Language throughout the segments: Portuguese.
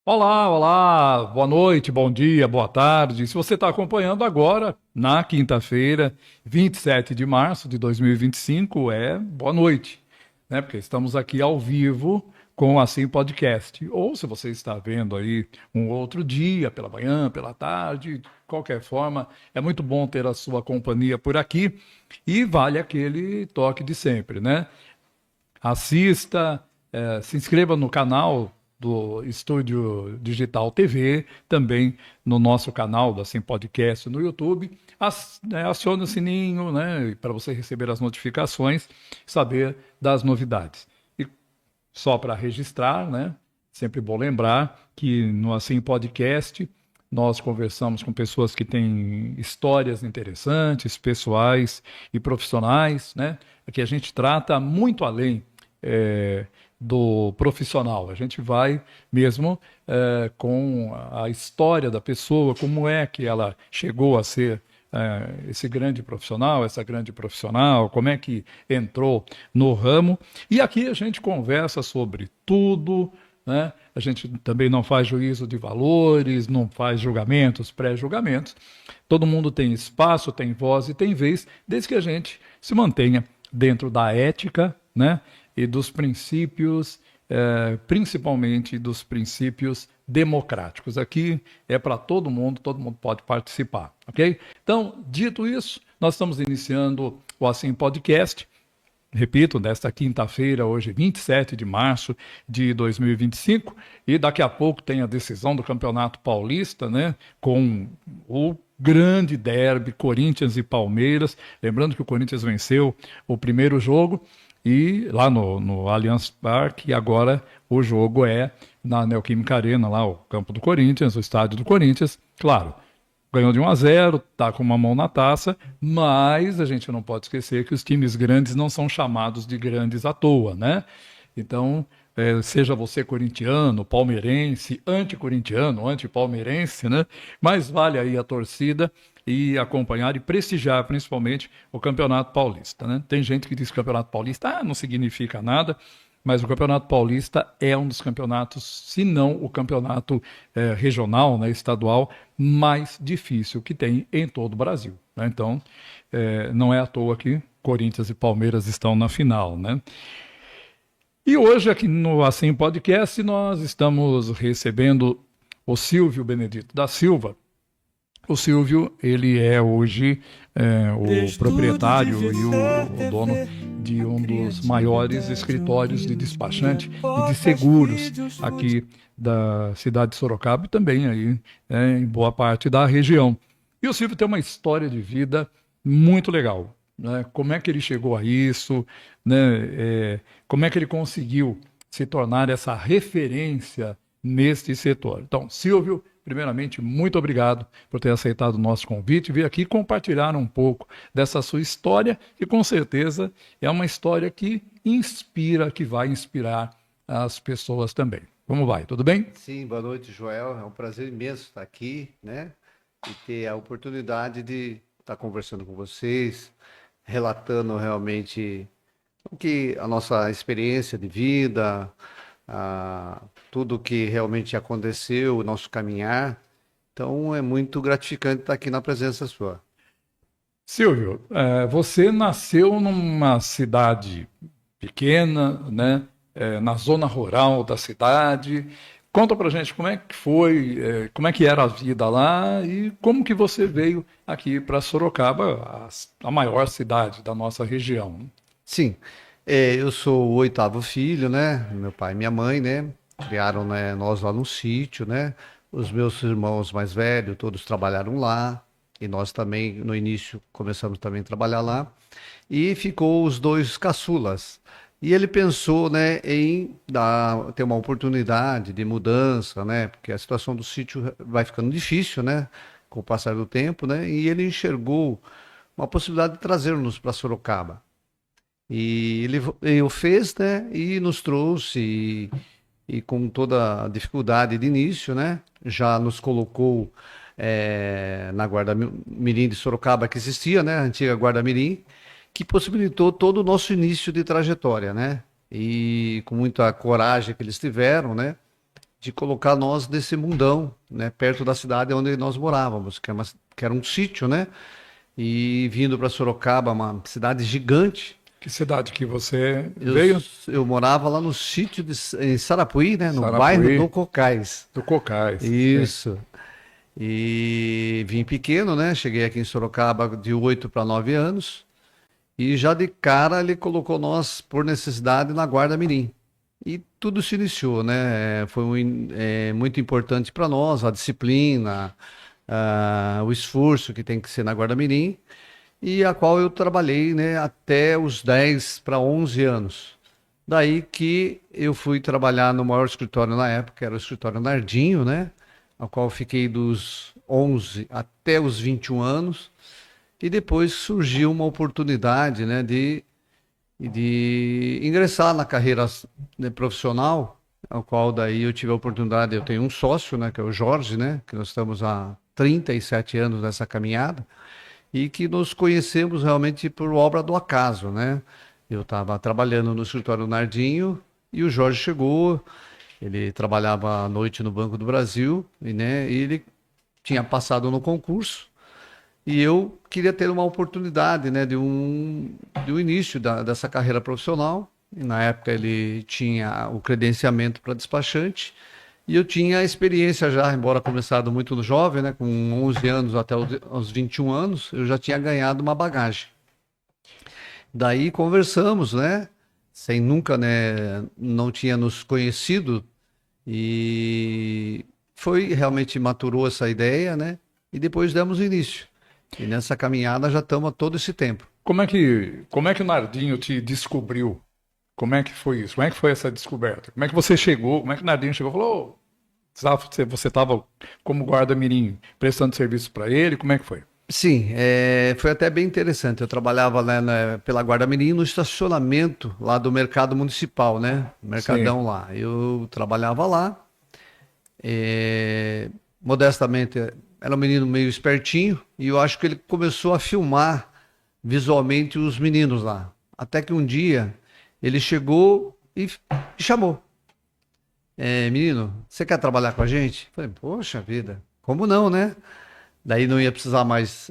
Olá, olá, boa noite, bom dia, boa tarde. Se você está acompanhando agora, na quinta-feira, 27 de março de 2025, boa noite, né? Porque estamos aqui ao vivo com o Assim Podcast. Ou se você está vendo aí um outro dia, pela manhã, pela tarde, de qualquer forma, é muito bom ter a sua companhia por aqui e vale aquele toque de sempre, né? Assista, se inscreva no canal do Estúdio Digital TV, também no nosso canal da Assim Podcast no YouTube. Acione o sininho, né, para você receber as notificações, saber das novidades. E só para registrar, né, sempre bom lembrar que no Assim Podcast nós conversamos com pessoas que têm histórias interessantes, pessoais e profissionais, né? Que a gente trata muito além é, do profissional. A gente vai mesmo com a história da pessoa, como é que ela chegou a ser esse grande profissional, essa grande profissional, como é que entrou no ramo. E aqui a gente conversa sobre tudo, né? A gente também não faz juízo de valores, não faz julgamentos, pré-julgamentos. Todo mundo tem espaço, tem voz e tem vez, desde que a gente se mantenha dentro da ética, né? E dos princípios, principalmente dos princípios democráticos. Aqui é para todo mundo pode participar, ok? Então, dito isso, nós estamos iniciando o Assim Podcast. Repito, nesta quinta-feira, hoje, 27 de março de 2025, e daqui a pouco tem a decisão do Campeonato Paulista, né, com o grande derby Corinthians e Palmeiras. Lembrando que o Corinthians venceu o primeiro jogo e lá no Allianz Parque, e agora o jogo é na Neoquímica Arena, lá o campo do Corinthians, o estádio do Corinthians. Claro, ganhou de 1-0, tá com uma mão na taça, mas a gente não pode esquecer que os times grandes não são chamados de grandes à toa, né? Então, seja você corintiano, palmeirense, anticorintiano, antipalmeirense, né? Mas vale aí a torcida e acompanhar e prestigiar principalmente o Campeonato Paulista, né? Tem gente que diz que o Campeonato Paulista não significa nada, mas o Campeonato Paulista é um dos campeonatos, se não o campeonato regional, né, estadual, mais difícil que tem em todo o Brasil, né? Então, não é à toa que Corinthians e Palmeiras estão na final, né? E hoje, aqui no Assim Podcast, nós estamos recebendo o Silvio Benedito da Silva. O Silvio, ele é hoje o proprietário e o dono de um dos maiores escritórios de despachante e de seguros aqui da cidade de Sorocaba e também aí em boa parte da região. E o Silvio tem uma história de vida muito legal, né? Como é que ele chegou a isso, né? Como é que ele conseguiu se tornar essa referência neste setor. Então, Silvio, primeiramente, muito obrigado por ter aceitado o nosso convite e vir aqui compartilhar um pouco dessa sua história, que com certeza é uma história que inspira, que vai inspirar as pessoas também. Como vai? Tudo bem? Sim, boa noite, Joel. É um prazer imenso estar aqui, né? E ter a oportunidade de estar conversando com vocês, relatando realmente o que a nossa experiência de vida, tudo que realmente aconteceu, o nosso caminhar. Então é muito gratificante estar aqui na presença sua. Silvio, você nasceu numa cidade pequena, né? Na zona rural da cidade. Conta pra gente como é que foi, como é que era a vida lá e como que você veio aqui para Sorocaba, a maior cidade da nossa região. Sim, eu sou o oitavo filho, né? Meu pai e minha mãe, né? Criaram, né, nós lá no sítio, né? Os meus irmãos mais velhos, todos trabalharam lá. E nós também, no início, começamos também a trabalhar lá. E ficou os dois caçulas. E ele pensou, né, em ter uma oportunidade de mudança, né? Porque a situação do sítio vai ficando difícil, né? Com o passar do tempo, né? E ele enxergou uma possibilidade de trazer-nos para Sorocaba. E ele o fez, né? E nos trouxe, e com toda a dificuldade de início, né? Já nos colocou na Guarda Mirim de Sorocaba, que existia, né? A antiga Guarda Mirim, que possibilitou todo o nosso início de trajetória, né? E com muita coragem que eles tiveram, né? de colocar nós nesse mundão, né, perto da cidade onde nós morávamos, que era um sítio, né? E vindo para Sorocaba, uma cidade gigante. Que cidade que você Eu, veio? eu morava lá no sítio em Sarapuí, né? No bairro Sarapuí, do Cocais. do Cocais. Sim. Isso. E vim pequeno, né? Cheguei aqui em Sorocaba de 8 para 9 anos. E já de cara ele colocou nós, por necessidade, na Guarda Mirim. E tudo se iniciou, né? Foi muito importante para nós, a disciplina, o esforço que tem que ser na Guarda Mirim, e a qual eu trabalhei, né, até os 10 para 11 anos. Daí que eu fui trabalhar no maior escritório na época, que era o escritório Nardinho, né? Ao qual eu fiquei dos 11 até os 21 anos. E depois surgiu uma oportunidade, né, de ingressar na carreira, né, profissional, ao qual daí eu tive a oportunidade, eu tenho um sócio, né, que é o Jorge, né, que nós estamos há 37 anos nessa caminhada, e que nos conhecemos realmente por obra do acaso, né? Eu estava trabalhando no escritório Nardinho e o Jorge chegou, ele trabalhava à noite no Banco do Brasil, e ele tinha passado no concurso, e eu queria ter uma oportunidade, né, de um início dessa carreira profissional. E na época ele tinha o credenciamento para despachante e eu tinha a experiência já, embora começado muito jovem, né, com 11 anos até os 21 anos, eu já tinha ganhado uma bagagem. Daí conversamos, né, sem nunca, né, não tinha nos conhecido e foi realmente maturou essa ideia, né, e depois demos início. E nessa caminhada já estamos há todo esse tempo. Como é que o Nardinho te descobriu? Como é que foi isso? Como é que foi essa descoberta? Como é que você chegou? Como é que o Nardinho chegou e falou: você estava como guarda-mirim prestando serviço para ele? Como é que foi? Sim, foi até bem interessante. Eu trabalhava lá pela Guarda Mirim no estacionamento lá do Mercado Municipal, né? Sim. Mercadão lá. Eu trabalhava lá. Modestamente, era um menino meio espertinho e eu acho que ele começou a filmar visualmente os meninos lá. Até que um dia ele chegou e me chamou. Menino, você quer trabalhar com a gente? Falei, poxa vida, como não, né? Daí não ia precisar mais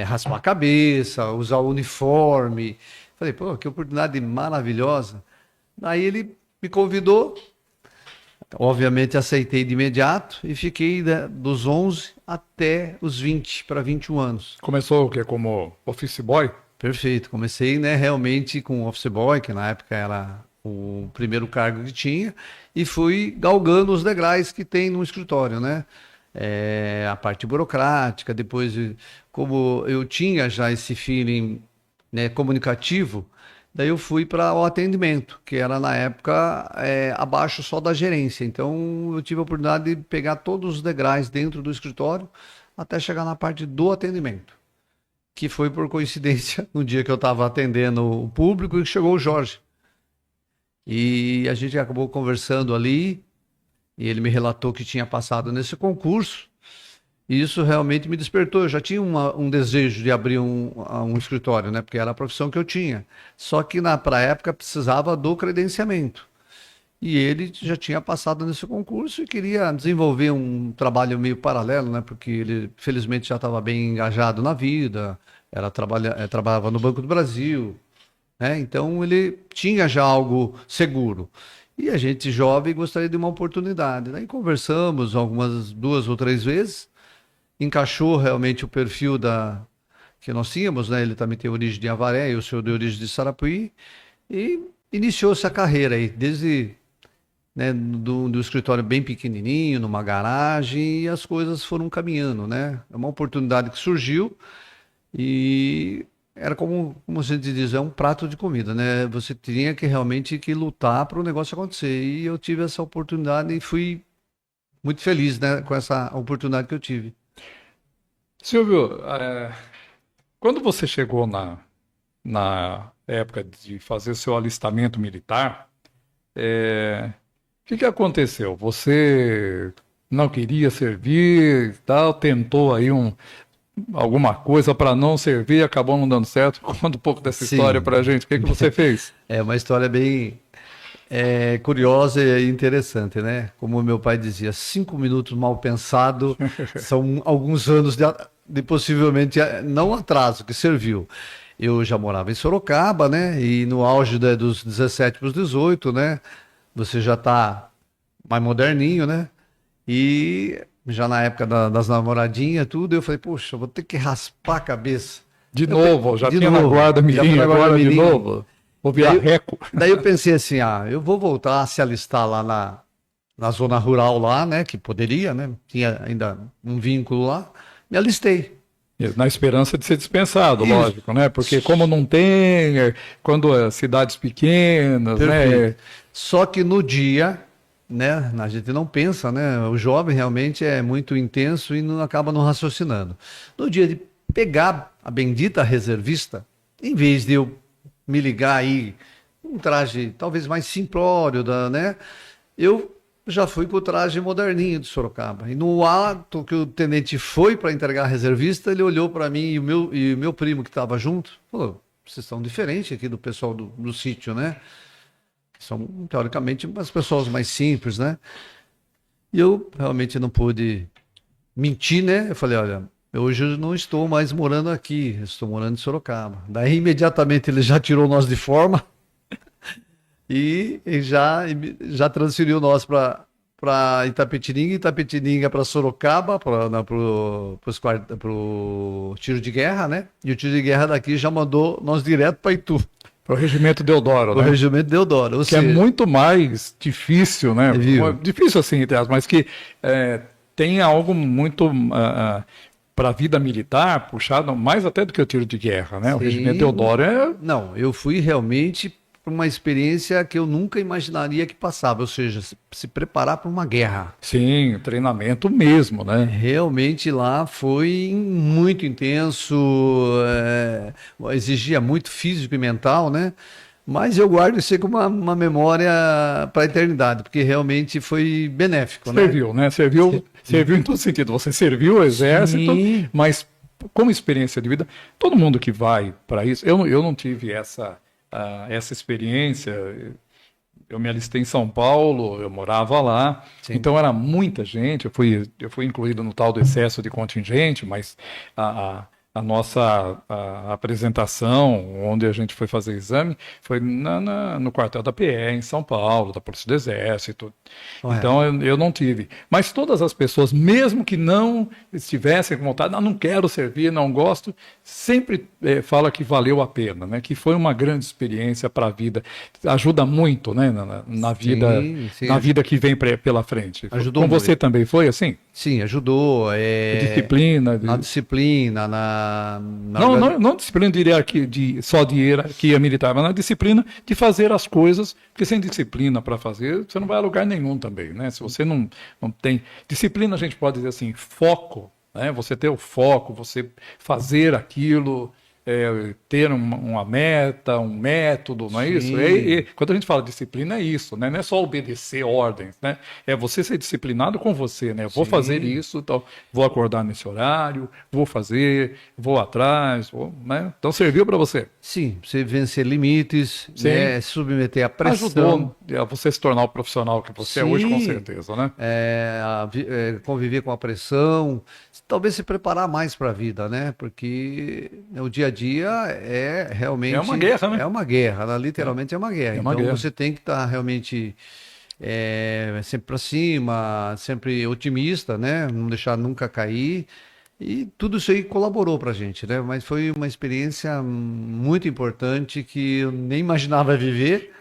raspar a cabeça, usar o uniforme. Falei, pô, que oportunidade maravilhosa. Daí ele me convidou, obviamente aceitei de imediato e fiquei, né, dos 11 até os 20 para 21 anos. Começou o quê? Como office boy? Perfeito. Comecei, né, realmente com office boy, que na época era o primeiro cargo que tinha, e fui galgando os degraus que tem no escritório, né? A parte burocrática, depois, como eu tinha já esse feeling, né, comunicativo, daí eu fui para o atendimento, que era na época abaixo só da gerência. Então eu tive a oportunidade de pegar todos os degraus dentro do escritório até chegar na parte do atendimento, que foi por coincidência no dia que eu estava atendendo o público e chegou o Jorge. E a gente acabou conversando ali, e ele me relatou que tinha passado nesse concurso, e isso realmente me despertou. Eu já tinha um desejo de abrir um escritório, né? Porque era a profissão que eu tinha. Só que pra época precisava do credenciamento. E ele já tinha passado nesse concurso e queria desenvolver um trabalho meio paralelo, né? Porque ele, felizmente, já estava bem engajado na vida, trabalhava no Banco do Brasil, né? Então ele tinha já algo seguro. E a gente jovem gostaria de uma oportunidade. Daí conversamos algumas 2 ou 3 vezes, encaixou realmente o perfil que nós tínhamos, né? Ele também tem origem de Avaré, eu sou de origem de Sarapuí, e iniciou-se a carreira aí, desde, né, do escritório bem pequenininho, numa garagem, e as coisas foram caminhando, né? É uma oportunidade que surgiu e era como a gente diz, é um prato de comida, né? Você tinha que realmente que lutar para o negócio acontecer. E eu tive essa oportunidade e fui muito feliz, né, com essa oportunidade que eu tive. Silvio, quando você chegou na época de fazer o seu alistamento militar, o que aconteceu? Você não queria servir, e tal, tentou aí alguma coisa para não servir, acabou não dando certo. Conta um pouco dessa história Sim, para a gente. O que você fez? é uma história bem, É curiosa e interessante, né? Como meu pai dizia, 5 minutos mal pensado são alguns anos de possivelmente não atraso que serviu. Eu já morava em Sorocaba, né? E no auge dos 17 para os 18, né? Você já está mais moderninho, né? E já na época das namoradinhas, tudo, eu falei, poxa, eu vou ter que raspar a cabeça. De novo, já De tinha na novo, guarda já fui mirim, na guarda agora de mirim. novo. Vou virar Daí, reco. daí eu pensei assim, eu vou voltar a se alistar lá na zona rural lá, né? Que poderia, né? Tinha ainda um vínculo lá. Me alistei. Na esperança de ser dispensado, Isso. lógico, né? Porque como não tem, quando é cidades pequenas, Perfeito. né? Só que no dia, né? A gente não pensa, né? O jovem realmente é muito intenso e não acaba não raciocinando. No dia de pegar a bendita reservista, em vez de eu me ligar aí, um traje talvez mais simplório, né? Eu já fui com o traje moderninho de Sorocaba. E no ato que o tenente foi para entregar a reservista, ele olhou para mim e o meu primo que estava junto, falou: vocês estão diferentes aqui do pessoal do sítio, né? São, teoricamente, as pessoas mais simples, né? E eu realmente não pude mentir, né? Eu falei: olha, hoje eu não estou mais morando aqui, eu estou morando em Sorocaba. Daí, imediatamente, ele já tirou nós de forma e já transferiu nós para Itapetininga para Sorocaba, pro tiro de guerra, né? E o tiro de guerra daqui já mandou nós direto para Itu, Para o Regimento Deodoro, o né? Regimento Deodoro. Ou Que é seja, muito mais difícil, né? viu? Difícil assim, entre aspas, mas que tem algo muito para a vida militar puxado mais até do que o tiro de guerra, né? O Regimento Sim. Deodoro é Não, eu fui realmente para uma experiência que eu nunca imaginaria que passava, ou seja, se preparar para uma guerra. sim, treinamento mesmo, né? Realmente lá foi muito intenso, exigia muito físico e mental, né? Mas eu guardo isso aí como uma memória para a eternidade, porque realmente foi benéfico, né? Serviu, né? Serviu em todo sentido. Você serviu o exército, Sim. mas como experiência de vida, todo mundo que vai para isso, eu não tive essa experiência. Eu me alistei em São Paulo, eu morava lá, Sim. então era muita gente. Eu fui incluído no tal do excesso de contingente, mas a nossa apresentação, onde a gente foi fazer exame, foi no quartel da PE, em São Paulo, da Polícia do Exército. Correto. Então eu não tive. Mas todas as pessoas, mesmo que não estivessem com vontade, não quero servir, não gosto, sempre fala que valeu a pena, né? Que foi uma grande experiência para a vida. Ajuda muito, né? Na vida, Sim, na vida que vem pela frente. Ajudou Com você muito. também foi assim? Sim, ajudou. Disciplina. Na disciplina, Não disciplina de hierarquia, só de hierarquia militar, mas na disciplina de fazer as coisas, porque sem disciplina para fazer, você não vai a lugar nenhum também, né? Se você não tem disciplina, a gente pode dizer assim, foco, né? Você ter o foco, você fazer aquilo, ter uma meta, um método, não é isso? Sim. Quando a gente fala disciplina, é isso, né? Não é só obedecer ordens, né? É você ser disciplinado com você, né? Eu vou fazer isso, então, vou acordar nesse horário, vou fazer, vou atrás, né? Então serviu para você. Sim, você vencer limites, Sim. né, submeter à pressão. Ajudou a você se tornar o profissional que você é hoje, com Sim. certeza, né? Conviver com a pressão, talvez se preparar mais para a vida, né? Porque o dia a dia é realmente... É uma guerra, né? É uma guerra, literalmente é uma guerra. É uma Então guerra. você tem que estar realmente sempre para cima, sempre otimista, né? Não deixar nunca cair. E tudo isso aí colaborou para a gente, né? Mas foi uma experiência muito importante que eu nem imaginava viver.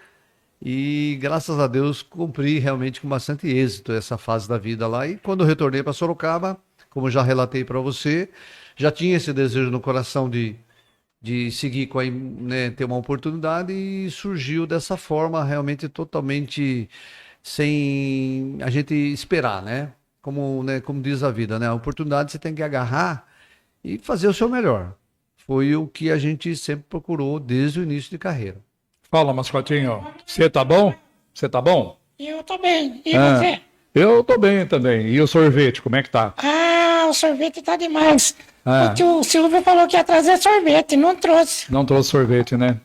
E graças a Deus cumpri realmente com bastante êxito essa fase da vida lá. E quando eu retornei para Sorocaba, como já relatei para você, já tinha esse desejo no coração de seguir né, ter uma oportunidade e surgiu dessa forma realmente totalmente sem a gente esperar, né? Como diz a vida, né? A oportunidade você tem que agarrar e fazer o seu melhor. Foi o que a gente sempre procurou desde o início de carreira. Fala, mascotinho. Você tá bom? Você tá bom? Eu tô bem. E Ah, você? Eu tô bem também. E o sorvete, como é que tá? Ah, o sorvete tá demais. Ah. O tio Silvio falou que ia trazer sorvete, não trouxe. Não trouxe sorvete, né?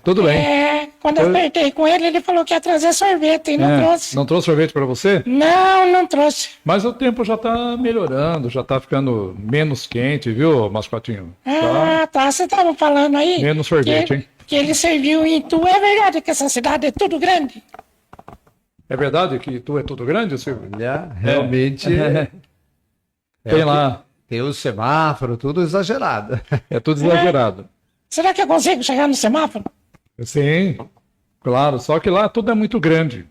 Tudo bem. Quando eu apertei com ele, ele falou que ia trazer sorvete e não trouxe. Não trouxe sorvete para você? Não trouxe. Mas o tempo já tá melhorando, já tá ficando menos quente, viu, mascotinho? Tá. Você tava falando aí. Menos sorvete, hein? Que ele serviu em Itu. É verdade que essa cidade é tudo grande? É verdade que tu é tudo grande, Silvio? Olha, realmente Tem lá. tem o semáforo, tudo exagerado. É tudo exagerado. Será que eu consigo chegar no semáforo? Sim, claro. Só que lá tudo é muito grande.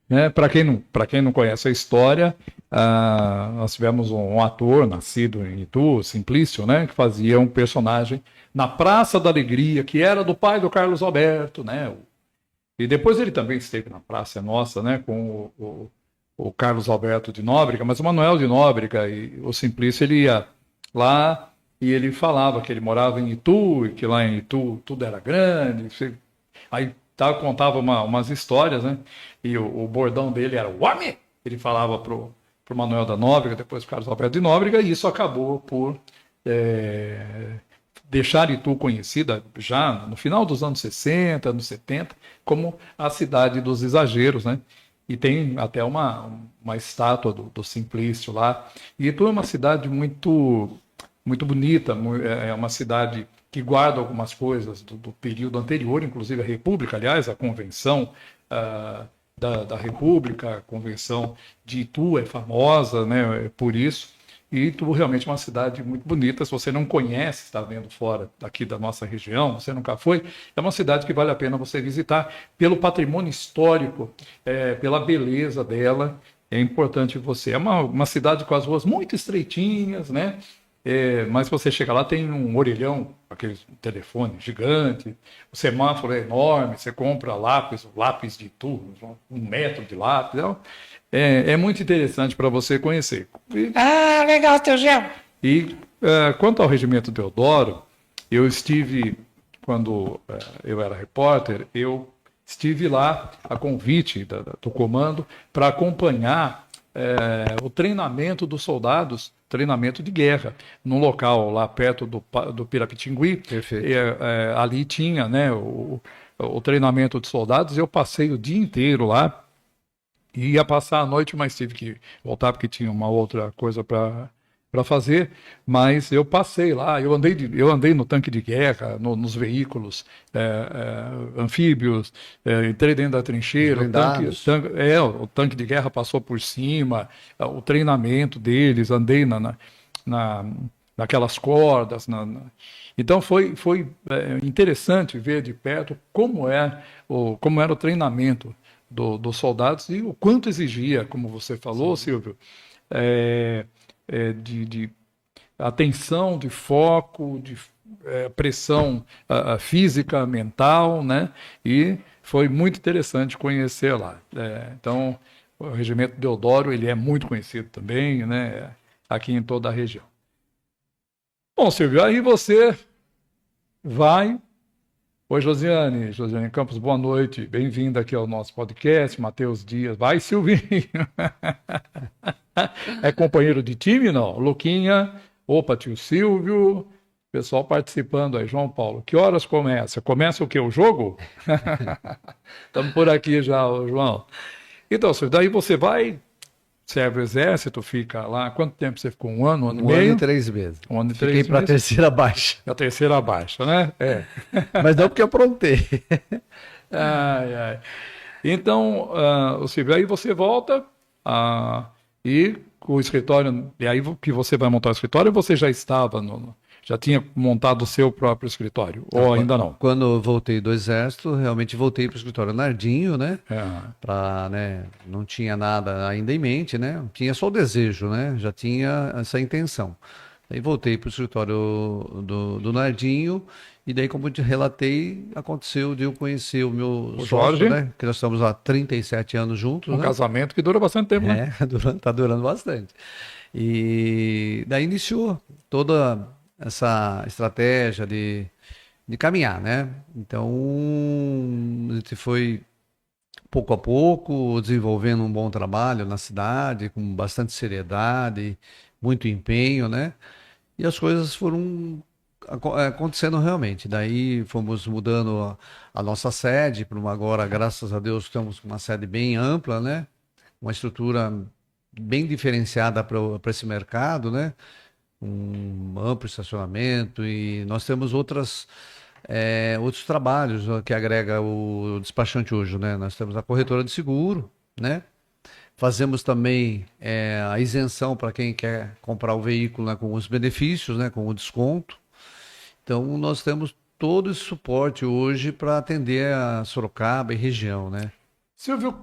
Né? Para quem não conhece a história, nós tivemos um ator nascido em Itu, Simplício, né? Que fazia um personagem na Praça da Alegria, que era do pai do Carlos Alberto, né? E depois ele também esteve na Praça Nossa, né? Com o Carlos Alberto de Nóbrega, mas o Manuel de Nóbrega e o Simplício, ele ia lá e ele falava que ele morava em Itu e que lá em Itu tudo era grande. Aí contava umas histórias, né? E o bordão dele era o homem! Ele falava pro Manuel da Nóbrega, depois pro Carlos Alberto de Nóbrega, e isso acabou por deixar Itu conhecida já no final dos anos 60, anos 70, como a cidade dos exageros, né? E tem até uma estátua do Simplício lá. E Itu é uma cidade muito, muito bonita, é uma cidade que guarda algumas coisas do período anterior, inclusive a República, aliás, a Convenção da República, a Convenção de Itu é famosa, né, por isso. E Itu realmente é uma cidade muito bonita. Se você não conhece, está vendo fora daqui da nossa região, você nunca foi, é uma cidade que vale a pena você visitar pelo patrimônio histórico, pela beleza dela. É importante você. É uma cidade com as ruas muito estreitinhas, né? Mas você chega lá, tem um orelhão, aquele telefone gigante, o semáforo é enorme, você compra lápis de Itu, 1 metro de lápis. É muito interessante para você conhecer. Legal, teu Gel. E quanto ao Regimento Deodoro, eu estive, quando eu era repórter, eu estive lá a convite do comando para acompanhar o treinamento dos soldados, treinamento de guerra, num local lá perto do Pirapitingui. Perfeito. Ali tinha, né, o treinamento de soldados. Eu passei o dia inteiro lá. Ia passar a noite, mas tive que voltar porque tinha uma outra coisa para fazer. Mas eu passei lá, eu andei no tanque de guerra, nos veículos anfíbios, entrei dentro da trincheira. O tanque de guerra passou por cima, o treinamento deles, andei naquelas cordas. Então foi interessante ver de perto como era o treinamento dos soldados e o quanto exigia, como você falou, Silvio, de atenção, de foco, de pressão física, mental, né? E foi muito interessante conhecer lá. Então, o Regimento Deodoro, ele é muito conhecido também, né? Aqui em toda a região. Bom, Silvio, aí você vai... Oi, Josiane Campos, boa noite. Bem-vinda aqui ao nosso podcast. Matheus Dias. Vai, Silvinho. É companheiro de time, não? Luquinha. Opa, tio Silvio. Pessoal participando aí. João Paulo. Que horas começa? Começa o quê? O jogo? Estamos por aqui já, João. Então, Silvio, daí você vai, serve o exército, fica lá. Quanto tempo você ficou? 1 ano, 1 ano e meio? 1 ano e 3 meses. 1 ano e 3 Fiquei meses. para a terceira baixa. A terceira baixa, né? Mas não porque eu aprontei. Ai. Então, Silvio, aí você volta e o escritório, e aí que você vai montar o escritório, você já estava, já tinha montado o seu próprio escritório, ou ainda não? Quando eu voltei do exército, realmente voltei para o escritório Nardinho, né? Não tinha nada ainda em mente, né? Tinha só o desejo, né? Já tinha essa intenção. Aí voltei para o escritório do Nardinho, e daí, como eu te relatei, aconteceu de eu conhecer o meu sócio, Jorge, né? Que nós estamos há 37 anos juntos, um né? casamento que dura bastante tempo, né? Tá durando bastante. E daí iniciou toda essa estratégia de caminhar, né? Então, a gente foi pouco a pouco desenvolvendo um bom trabalho na cidade, com bastante seriedade, muito empenho, né? E as coisas foram acontecendo realmente. Daí fomos mudando a nossa sede para uma agora, graças a Deus, estamos com uma sede bem ampla, né? Uma estrutura bem diferenciada para esse mercado, né? Um amplo estacionamento e nós temos outros trabalhos ó, que agrega o despachante hoje, né? Nós temos a corretora de seguro, né? Fazemos também a isenção para quem quer comprar o veículo, né, com os benefícios, né, com o desconto. Então, nós temos todo esse suporte hoje para atender a Sorocaba e região, né? Silvio,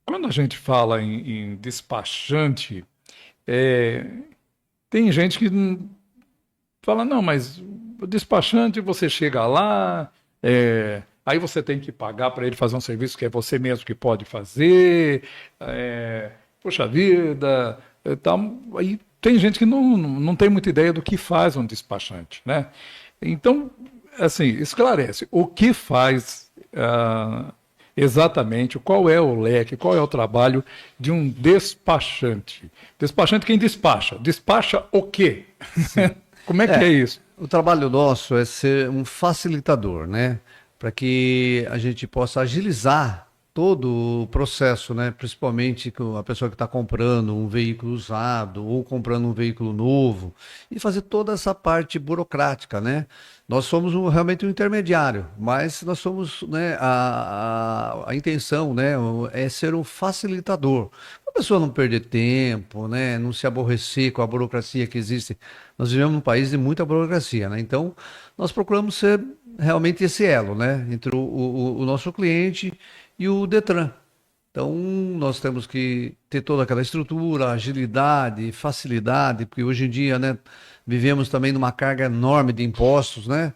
quando a gente fala em despachante, é, tem gente que fala, não, mas o despachante você chega lá, aí você tem que pagar para ele fazer um serviço que é você mesmo que pode fazer, poxa vida, tal. Aí tem gente que não tem muita ideia do que faz um despachante, né? Então, assim, esclarece, o que faz exatamente, qual é o leque, qual é o trabalho de um despachante? Despachante quem despacha? Despacha o quê? Como é que é isso? O trabalho nosso é ser um facilitador, né? Para que a gente possa agilizar todo o processo, né? Principalmente com a pessoa que está comprando um veículo usado ou comprando um veículo novo e fazer toda essa parte burocrática, né? Nós somos realmente um intermediário, mas nós somos, né? A intenção, né? É ser um facilitador. A pessoa não perder tempo, né? Não se aborrecer com a burocracia que existe. Nós vivemos num país de muita burocracia, né? Então, nós procuramos ser realmente esse elo, né? Entre o nosso cliente e o Detran. Então, nós temos que ter toda aquela estrutura, agilidade, facilidade, porque hoje em dia, né, vivemos também numa carga enorme de impostos, né?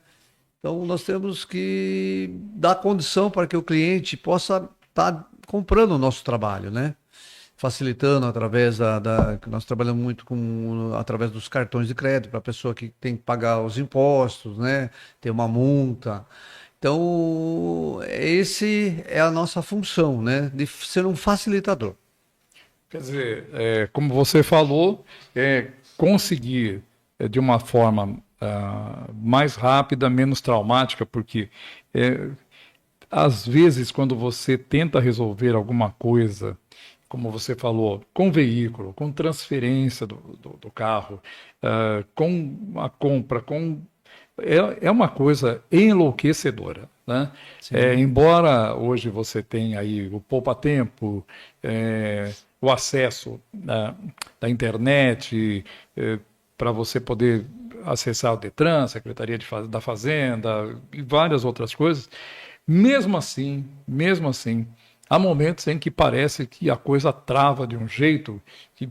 Então, nós temos que dar condição para que o cliente possa estar comprando o nosso trabalho, né? Facilitando através que nós trabalhamos muito através dos cartões de crédito para a pessoa que tem que pagar os impostos, né? Tem uma multa. Então, esse é a nossa função, né? De ser um facilitador. Quer dizer, como você falou, conseguir de uma forma mais rápida, menos traumática, porque às vezes quando você tenta resolver alguma coisa, como você falou, com veículo, com transferência do carro, com a compra, é uma coisa enlouquecedora, né? Embora hoje você tenha aí o poupa-tempo, o acesso da internet, para você poder acessar o Detran, a Secretaria da Fazenda e várias outras coisas, mesmo assim, há momentos em que parece que a coisa trava de um jeito que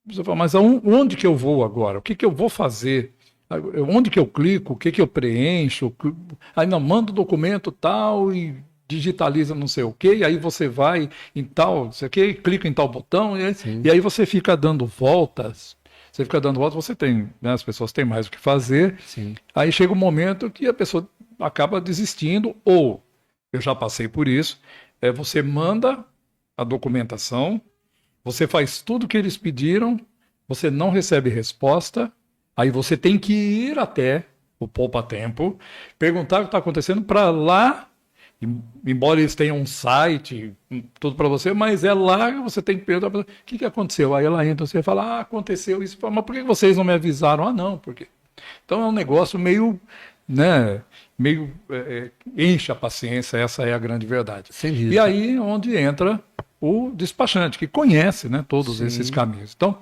você fala, mas onde que eu vou agora? O que que eu vou fazer? Onde que eu clico? O que que eu preencho? Aí não, manda o documento tal e digitaliza não sei o quê, e aí você vai em tal, não sei o quê, clica em tal botão, e aí você fica dando voltas. Você fica dando voltas, você tem, né, as pessoas têm mais o que fazer. Sim. Aí chega um momento que a pessoa acaba desistindo, ou eu já passei por isso, você manda a documentação, você faz tudo o que eles pediram, você não recebe resposta, aí você tem que ir até o poupa-tempo, perguntar o que está acontecendo para lá, embora eles tenham um site, tudo para você, mas é lá que você tem que perguntar para o que aconteceu. Aí ela entra, você fala, aconteceu isso, mas por que vocês não me avisaram? Ah, não, porque... Então é um negócio meio, né, enche a paciência, essa é a grande verdade. E aí é onde entra o despachante, que conhece, né, todos esses caminhos. Então,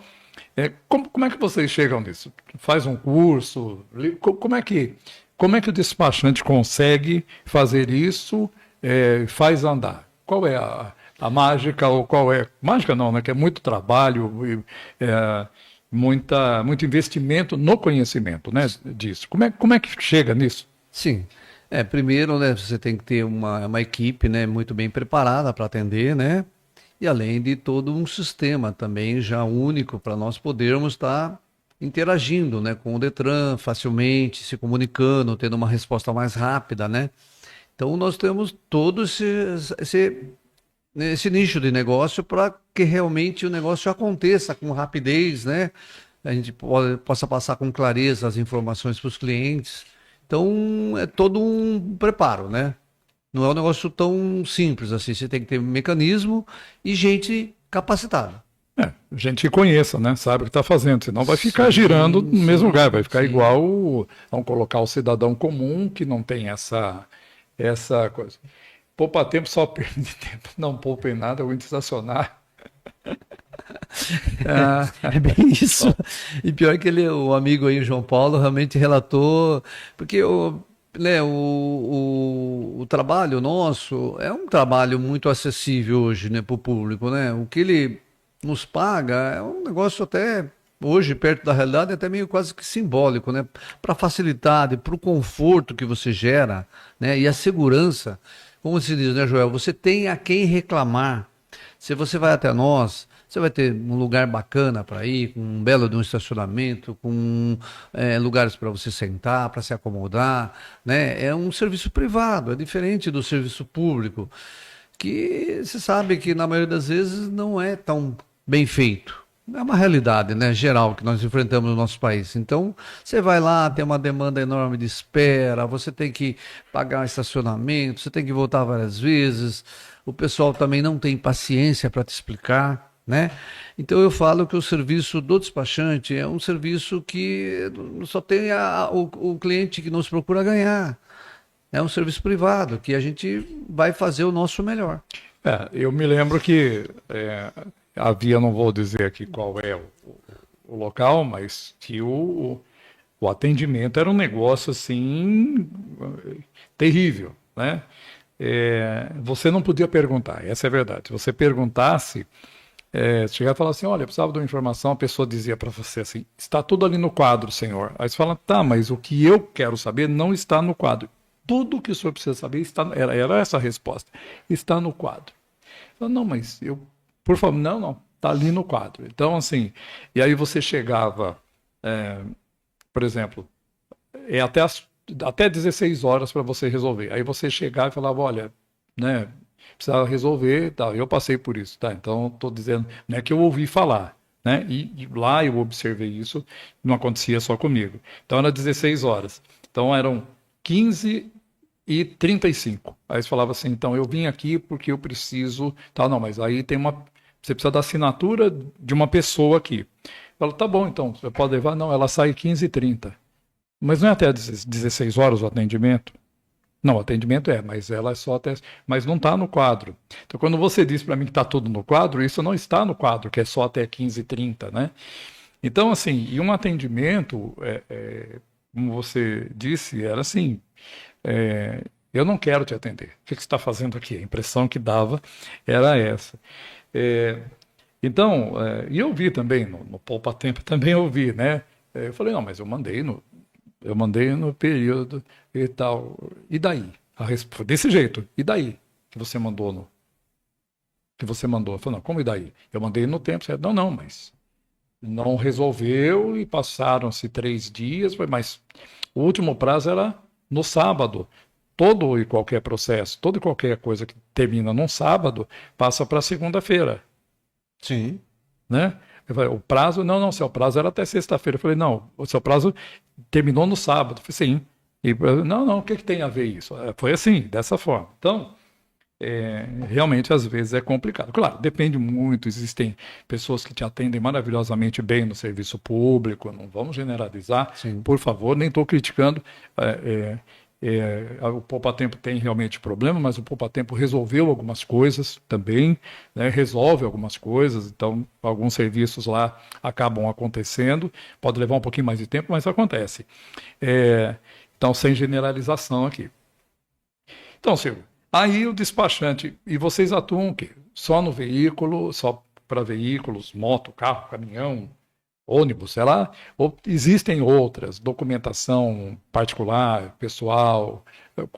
como é que vocês chegam nisso? Faz um curso? Como é que o despachante consegue fazer isso, faz andar? Qual é a mágica, ou qual é... Mágica não, né? Que é muito trabalho, muito investimento no conhecimento, né, disso. Como é que chega nisso? Sim. Primeiro, né, você tem que ter uma equipe, né, muito bem preparada para atender, né? E além de todo um sistema também já único para nós podermos estar interagindo, né, com o Detran facilmente, se comunicando, tendo uma resposta mais rápida, né? Então nós temos todo nesse nicho de negócio para que realmente o negócio aconteça com rapidez, né? A gente possa passar com clareza as informações para os clientes. Então, é todo um preparo, né? Não é um negócio tão simples assim. Você tem que ter um mecanismo e gente capacitada. Gente que conheça, né? Sabe o que está fazendo, senão vai ficar Sim, girando no mesmo sim, lugar, vai ficar sim. igual, vamos colocar o cidadão comum que não tem essa coisa. Poupa tempo, só perde tempo, não poupa em nada, eu vou estacionar. Ah, É bem isso. E pior que ele, o amigo aí, o João Paulo, realmente relatou, porque o trabalho nosso é um trabalho muito acessível hoje, né, para o público, né? O que ele nos paga é um negócio até hoje, perto da realidade, é até meio quase que simbólico, né? Para facilidade, para o conforto que você gera, né? E a segurança, como se diz, né, Joel? Você tem a quem reclamar. Se você vai até nós, você vai ter um lugar bacana para ir, com um belo de um estacionamento, com lugares para você sentar, para se acomodar, né? É um serviço privado, é diferente do serviço público, que você sabe que na maioria das vezes não é tão bem feito. É uma realidade, né, geral que nós enfrentamos no nosso país. Então, você vai lá, tem uma demanda enorme de espera, você tem que pagar estacionamento, você tem que voltar várias vezes. O pessoal também não tem paciência para te explicar, né? Então eu falo que o serviço do despachante é um serviço que só tem o cliente que nos procura ganhar. É um serviço privado que a gente vai fazer o nosso melhor. eu me lembro que havia, não vou dizer aqui qual é o local, mas que o atendimento era um negócio assim terrível, né? Você não podia perguntar, essa é a verdade. Se você perguntasse, chegar e falar assim, olha, eu precisava de uma informação, a pessoa dizia para você assim, está tudo ali no quadro, senhor. Aí você fala, tá, mas o que eu quero saber não está no quadro. Tudo o que o senhor precisa saber está, era essa a resposta, está no quadro. Eu, não, mas eu, por favor, não, está ali no quadro. Então, assim, e aí você chegava, por exemplo, até 16 horas para você resolver. Aí você chegava e falava, olha, né, precisava resolver, tá, eu passei por isso, tá, então estou dizendo, não é que eu ouvi falar, né, e lá eu observei isso, não acontecia só comigo. Então era 16 horas, então eram 15h35. Aí você falava assim, então eu vim aqui porque eu preciso, tá, não, mas aí você precisa da assinatura de uma pessoa aqui. Eu falo, tá bom, então, você pode levar? Não, ela sai 15h30. Mas não é até 16 horas o atendimento? Não, o atendimento mas ela é só até. Mas não está no quadro. Então, quando você diz para mim que está tudo no quadro, isso não está no quadro, que é só até 15h30, né? Então, assim, e um atendimento, como você disse, era assim: eu não quero te atender. O que você está fazendo aqui? A impressão que dava era essa. É, então, e eu vi também, no Poupa Tempo também eu vi, né? Eu falei, não, mas eu mandei no período e tal. E daí? Desse jeito. E daí? Que você mandou que você mandou? Eu falei, não, como e daí? Eu mandei no tempo, certo? Não, mas não resolveu e passaram-se 3 dias, mas o último prazo era no sábado. Todo e qualquer processo, toda e qualquer coisa que termina num sábado, passa para segunda-feira, Sim. né? Eu falei, o prazo, não, seu prazo era até sexta-feira. Eu falei, não, o seu prazo terminou no sábado. Eu falei, sim. E, não, o que tem a ver isso? Foi assim, dessa forma. Então, realmente, às vezes é complicado. Claro, depende muito, existem pessoas que te atendem maravilhosamente bem no serviço público, não vamos generalizar, Sim. por favor, nem estou criticando. O Poupa Tempo tem realmente problema, mas o Poupa Tempo resolveu algumas coisas também, né, resolve algumas coisas, então alguns serviços lá acabam acontecendo, pode levar um pouquinho mais de tempo, mas acontece. Então, sem generalização aqui. Então, Silvio, aí o despachante, e vocês atuam o quê? Só no veículo, só para veículos, moto, carro, caminhão, ônibus, sei lá, ou existem outras, documentação particular, pessoal,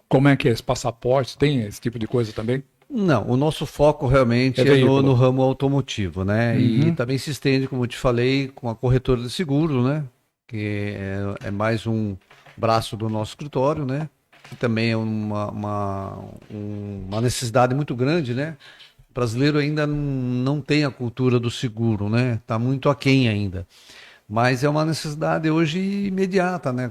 como é que é esse passaporte, tem esse tipo de coisa também? Não, o nosso foco realmente É é no, veículo. no ramo automotivo, né? E Uhum. também se estende, como eu te falei, com a corretora de seguro, né? Que é mais um braço do nosso escritório, né? Que também é uma necessidade muito grande, né? brasileiro ainda não tem a cultura do seguro, né? Está muito aquém ainda. Mas é uma necessidade hoje imediata, né?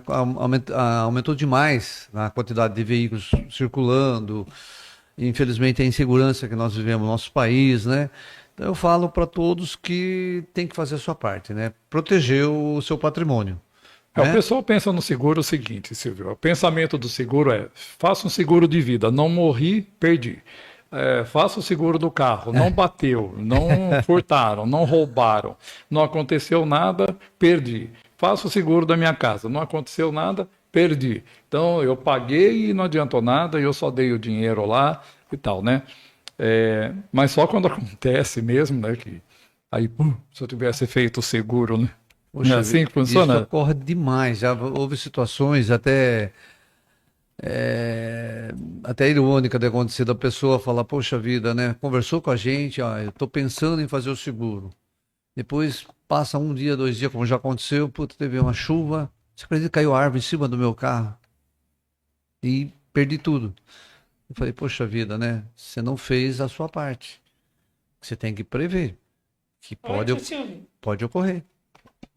Aumentou demais a quantidade de veículos circulando. Infelizmente, a insegurança que nós vivemos no nosso país, né? Então, eu falo para todos que tem que fazer a sua parte, né? Proteger o seu patrimônio, O né? pessoal pensa no seguro o seguinte, Silvio. O pensamento do seguro é: faça um seguro de vida, não morri, perdi. Faça o seguro do carro, não bateu, não furtaram, não roubaram, não aconteceu nada, perdi. Faça o seguro da minha casa, não aconteceu nada, perdi. Então eu paguei e não adiantou nada, eu só dei o dinheiro lá e tal, né? Mas só quando acontece mesmo, né? Que aí, pum, se eu tivesse feito o seguro, né? Não é Poxa, assim que isso funciona? ocorre demais. Já houve situações até irônica de acontecer da pessoa falar, poxa vida, né? Conversou com a gente, ó, eu tô pensando em fazer o seguro. Depois passa um dia, 2 dias, como já aconteceu, puta, teve uma chuva, você acredita que caiu a árvore em cima do meu carro e perdi tudo. Eu falei, poxa vida, né? Você não fez a sua parte. Você tem que prever que Ô, tio Silvio, pode ocorrer.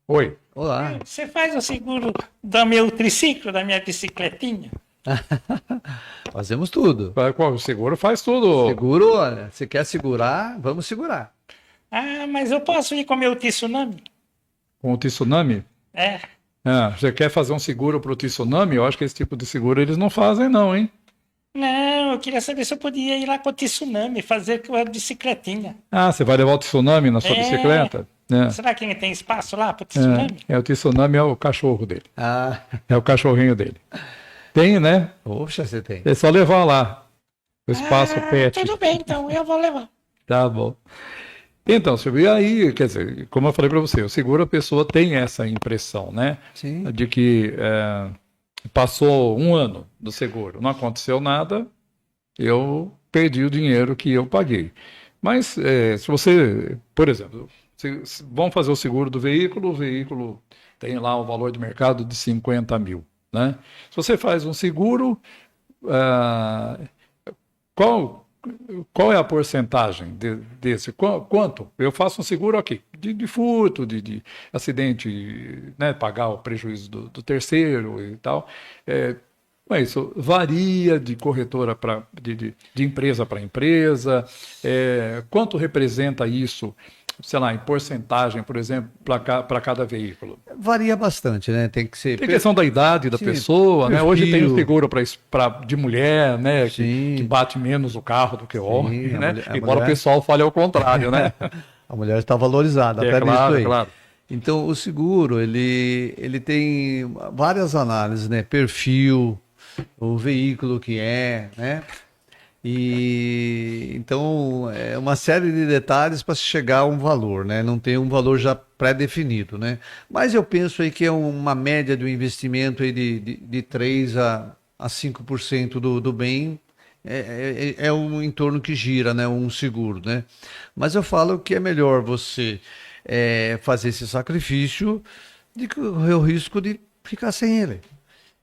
Oi. Olá. você faz o seguro do meu triciclo, da minha bicicletinha? Fazemos tudo. O seguro faz tudo. Seguro, olha, você quer segurar? Vamos segurar. Ah, mas eu posso ir com o meu tsunami? Com o tsunami? É. Você quer fazer um seguro para o tsunami? Eu acho que esse tipo de seguro eles não fazem, não, hein? Não, eu queria saber se eu podia ir lá com o tsunami, fazer com a bicicletinha. Você vai levar o tsunami na sua É. bicicleta? Será que tem espaço lá para o tsunami? O tsunami é o cachorro dele. Ah, É o cachorrinho dele. Tem, né? poxa, você tem. É só levar lá. O espaço pet. Tudo bem, então, eu vou levar. Tá bom. Então, Silvio, e aí, quer dizer, como eu falei para você, o seguro a pessoa tem essa impressão, né? Sim. De que passou um ano do seguro, não aconteceu nada, eu perdi o dinheiro que eu paguei. Mas se você, por exemplo, vão fazer o seguro do veículo, o veículo tem lá o valor de mercado de 50 mil, né? Se você faz um seguro, ah, qual é a porcentagem desse? Quanto? Eu faço um seguro aqui, de furto, de acidente, né, pagar o prejuízo do terceiro e tal. Mas isso varia de corretora de empresa para empresa. Quanto representa isso, sei lá, em porcentagem, por exemplo, para cada veículo? Varia bastante, né? Tem que ser. Tem questão da idade da Sim, pessoa, né? Hoje tem perfil. um seguro de mulher, né? Que Sim. bate menos o carro do que o homem, a né? mulher- a Embora o mulher- pessoal fale ao contrário, né? A mulher está valorizada, até nisso Claro, aí. claro. Então, o seguro, ele tem várias análises, né? Perfil, o veículo que é, né? E então é uma série de detalhes para se chegar a um valor, né? Não tem um valor já pré-definido, né? Mas eu penso aí que é uma média do investimento aí de 3 a 5% do bem é um entorno que gira, né? Um seguro, né? Mas eu falo que é melhor você fazer esse sacrifício de correr o risco de ficar sem ele.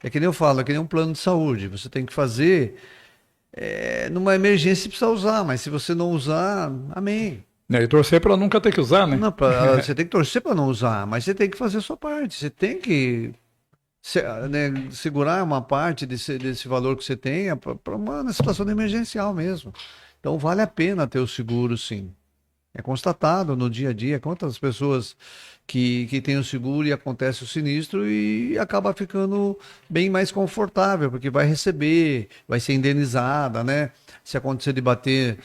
É que nem eu falo, é que nem um plano de saúde. Você tem que fazer numa emergência precisa usar, mas se você não usar, amém. E torcer para nunca ter que usar, né? Não, você tem que torcer para não usar, mas você tem que fazer a sua parte. Você tem que né, segurar uma parte desse valor que você tenha para uma situação de emergencial mesmo. Então vale a pena ter o seguro, sim. É constatado no dia a dia quantas pessoas que têm o seguro e acontece o sinistro e acaba ficando bem mais confortável, porque vai receber, vai ser indenizada, né? Se acontecer de bater.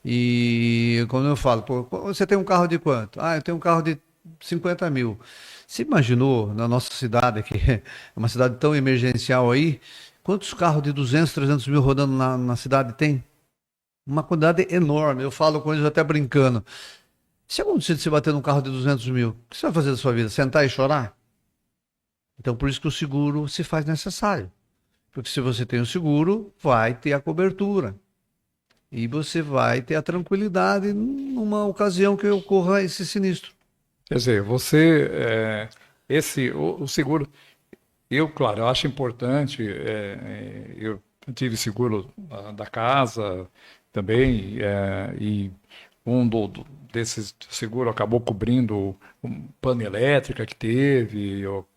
E como eu falo, pô, você tem um carro de quanto? Ah, eu tenho um carro de 50 mil. Você imaginou na nossa cidade, que é uma cidade tão emergencial aí, quantos carros de 200, 300 mil rodando na cidade tem? Uma quantidade enorme. Eu falo com eles até brincando. Se acontecer de você bater num carro de 200 mil, o que você vai fazer da sua vida? Sentar e chorar? Então, por isso que o seguro se faz necessário. Porque se você tem o seguro, vai ter a cobertura. E você vai ter a tranquilidade numa ocasião que ocorra esse sinistro. Quer dizer, o seguro, claro, eu acho importante, eu tive seguro da casa, também, e desses seguro acabou cobrindo um pane elétrica que teve, eu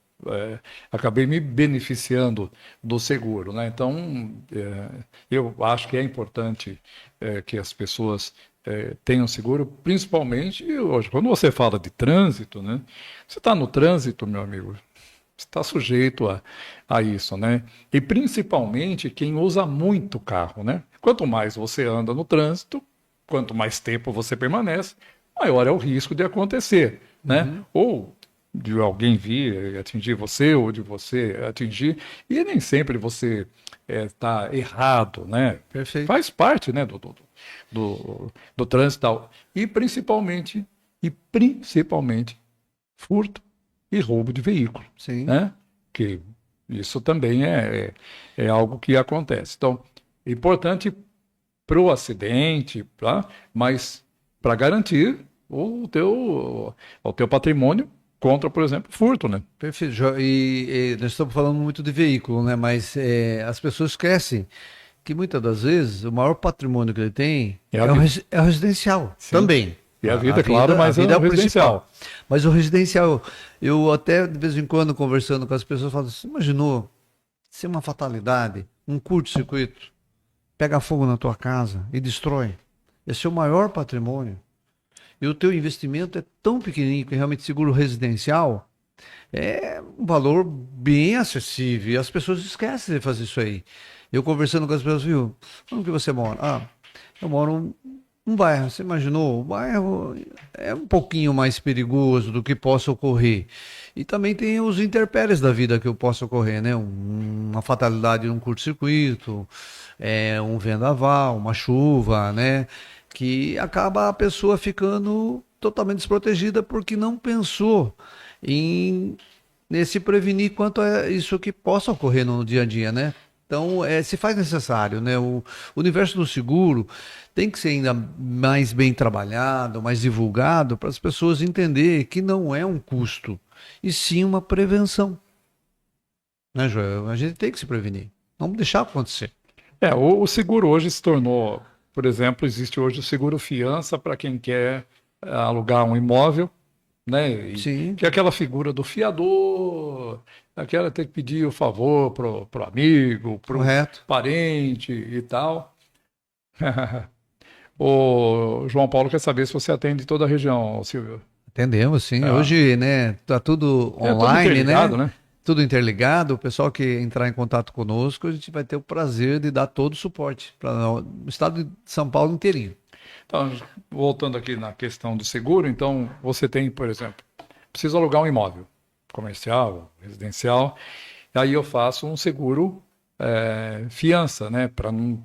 acabei me beneficiando do seguro, né? Então, eu acho que é importante que as pessoas tenham seguro, principalmente hoje, quando você fala de trânsito, né? Você está no trânsito, meu amigo, você está sujeito a isso, né? E principalmente quem usa muito carro, né? Quanto mais você anda no trânsito, quanto mais tempo você permanece, maior é o risco de acontecer, né? Ou de alguém vir atingir você, ou de você atingir, e nem sempre você está errado, né? Perfeito. Faz parte, né, do trânsito e tal. E principalmente, furto e roubo de veículo, Sim. né? Que isso também é algo que acontece. Então, é importante para o acidente, mas para garantir o teu patrimônio contra, por exemplo, furto, né? Perfeito. E nós estamos falando muito de veículo, né? Mas as pessoas esquecem que muitas das vezes o maior patrimônio que ele tem É é, a vida. é o residencial Sim. também. E a vida, claro, mas a vida é é o o residencial. principal. Mas o residencial, eu até de vez em quando conversando com as pessoas, falo assim, imaginou ser uma fatalidade, um curto-circuito, pega fogo na tua casa e destrói. Esse é o maior patrimônio. E o teu investimento é tão pequenininho que realmente seguro residencial é um valor bem acessível. E as pessoas esquecem de fazer isso aí. Eu conversando com as pessoas, viu? Onde que você mora? Ah, eu moro num bairro. Você imaginou? O bairro é um pouquinho mais perigoso do que possa ocorrer. E também tem os intempéries da vida que possa ocorrer, né? Uma fatalidade num curto-circuito, um vendaval, uma chuva, né? Que acaba a pessoa ficando totalmente desprotegida porque não pensou em se prevenir quanto a isso que possa ocorrer no dia a dia, né? Então, se faz necessário, né? O universo do seguro tem que ser ainda mais bem trabalhado, mais divulgado, para as pessoas entenderem que não é um custo, e sim uma prevenção. Né, Joel? A gente tem que se prevenir. Não deixar acontecer. O seguro hoje se tornou, por exemplo, existe hoje o seguro fiança para quem quer alugar um imóvel, né? Sim. Que é aquela figura do fiador, aquela tem que pedir o favor pro amigo, pro Correto. parente e tal. O João Paulo quer saber se você atende toda a região, Silvio. Entendemos, sim. Hoje, né, tá tudo Tudo online, interligado, né? Tudo interligado. O pessoal que entrar em contato conosco, a gente vai ter o prazer de dar todo o suporte para o estado de São Paulo inteirinho. Então, voltando aqui na questão do seguro, então você tem, por exemplo, preciso alugar um imóvel comercial, residencial, e aí eu faço um seguro fiança, né, para não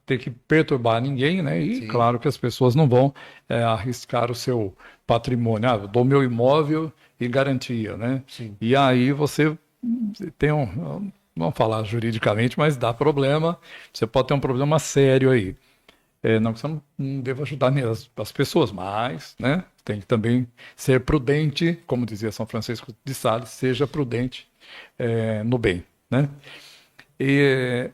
ter que perturbar ninguém, né, e Sim. claro que as pessoas não vão arriscar o seu patrimônio, eu dou meu imóvel e garantia, né, Sim. e aí você tem vamos falar juridicamente, mas dá problema, você pode ter um problema sério aí. Não que você não deva ajudar as pessoas, mas, né, tem que também ser prudente, como dizia São Francisco de Sales, seja prudente no bem, né? E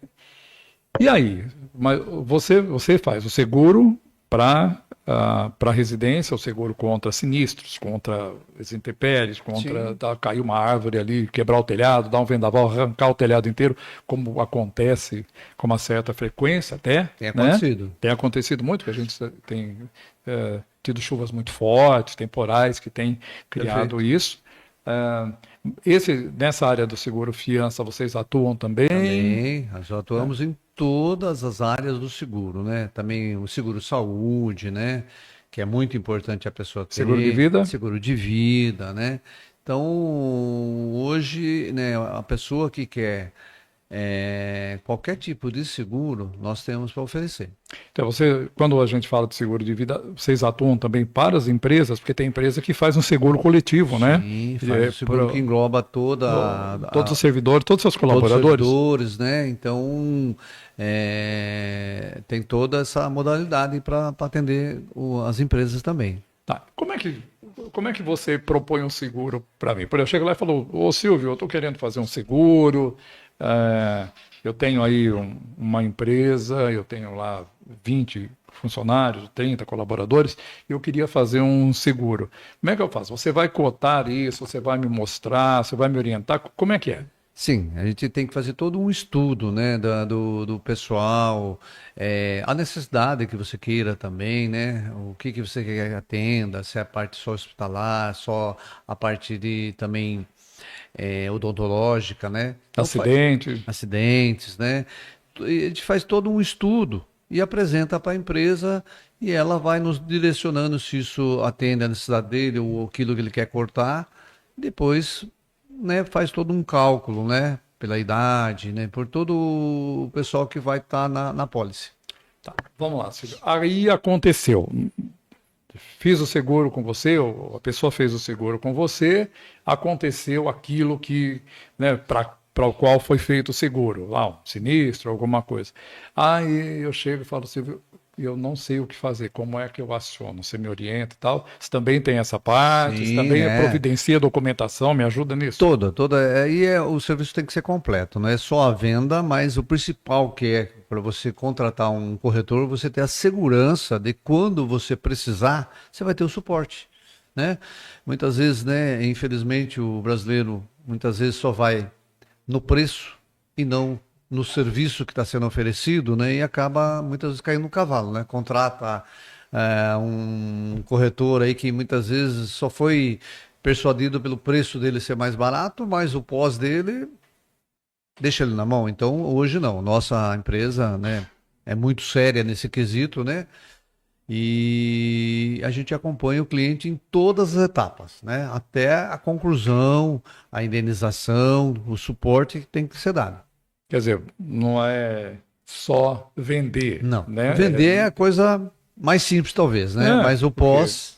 aí, mas você faz o seguro para residência, o seguro contra sinistros, contra as intempéries, contra cair uma árvore ali, quebrar o telhado, dar um vendaval, arrancar o telhado inteiro, como acontece com uma certa frequência até. Tem né? acontecido. Tem acontecido muito, que a gente tem tido chuvas muito fortes, temporais que têm criado Perfeito. isso. Nessa área do seguro fiança, vocês atuam também? Também, nós atuamos em todas as áreas do seguro, né? Também o seguro saúde, né? Que é muito importante a pessoa ter. Seguro de vida? Seguro de vida, né? Então, hoje, né, a pessoa que quer qualquer tipo de seguro, nós temos para oferecer. Então, quando a gente fala de seguro de vida, vocês atuam também para as empresas, porque tem empresa que faz um seguro coletivo, né? Sim, faz o seguro que engloba todos os servidores, todos os seus todos os colaboradores. servidores, né? Então, tem toda essa modalidade para atender as empresas também. Tá. Como é que você propõe um seguro para mim? Por exemplo, eu chego lá e falo, ô Silvio, eu estou querendo fazer um seguro, eu tenho aí uma empresa, eu tenho lá 20 funcionários, 30 colaboradores, e eu queria fazer um seguro. Como é que eu faço? Você vai cotar isso, você vai me mostrar, você vai me orientar? Como é que é? Sim, a gente tem que fazer todo um estudo, né, do pessoal, a necessidade que você queira também, né, o que você quer que atenda, se é a parte só hospitalar, só a parte de também odontológica, né? Então, Acidente? acidentes, né? E a gente faz todo um estudo e apresenta para a empresa e ela vai nos direcionando se isso atende à necessidade dele ou aquilo que ele quer cortar. Depois, né, faz todo um cálculo, né? Pela idade, né? Por todo o pessoal que vai estar na pólice. Tá, vamos lá, Silvio. Aí aconteceu. Fiz o seguro com você, ou a pessoa fez o seguro com você, aconteceu aquilo que, né, para o qual foi feito o seguro, lá, um sinistro, alguma coisa. Aí eu chego e falo, Silvio, eu não sei o que fazer, como é que eu aciono? Você me orienta e tal? Você também tem essa parte? Você Sim, também providencia a documentação? Me ajuda nisso? Toda. O serviço tem que ser completo, não é só a venda, mas o principal que é para você contratar um corretor, você ter a segurança de quando você precisar, você vai ter o suporte, né? Muitas vezes, né, infelizmente, o brasileiro muitas vezes só vai no preço e não no serviço que está sendo oferecido, né? E acaba muitas vezes caindo no cavalo, né? Contrata um corretor aí que muitas vezes só foi persuadido pelo preço dele ser mais barato, mas o pós dele deixa ele na mão. Então, hoje não. Nossa empresa, né, é muito séria nesse quesito, né? E a gente acompanha o cliente em todas as etapas, né? Até a conclusão, a indenização, o suporte que tem que ser dado. Quer dizer, não é só vender, Não. né? Vender é a coisa mais simples, talvez, né? Mas o pós.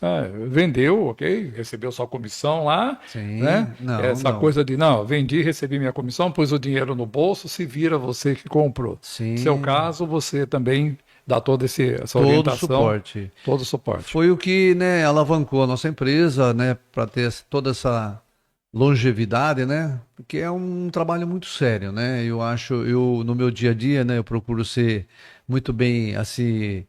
Vendeu, ok, recebeu sua comissão lá, Sim, né? não, Essa não. coisa de, não, vendi, recebi minha comissão, pus o dinheiro no bolso, se vira você que comprou. Sim. No seu caso, você também dá toda essa Todo o orientação, suporte. todo o suporte. Foi o que, né, alavancou a nossa empresa, né, para ter toda essa longevidade, né? Porque é um trabalho muito sério, né? Eu acho, no meu dia a dia, né, eu procuro ser muito bem assim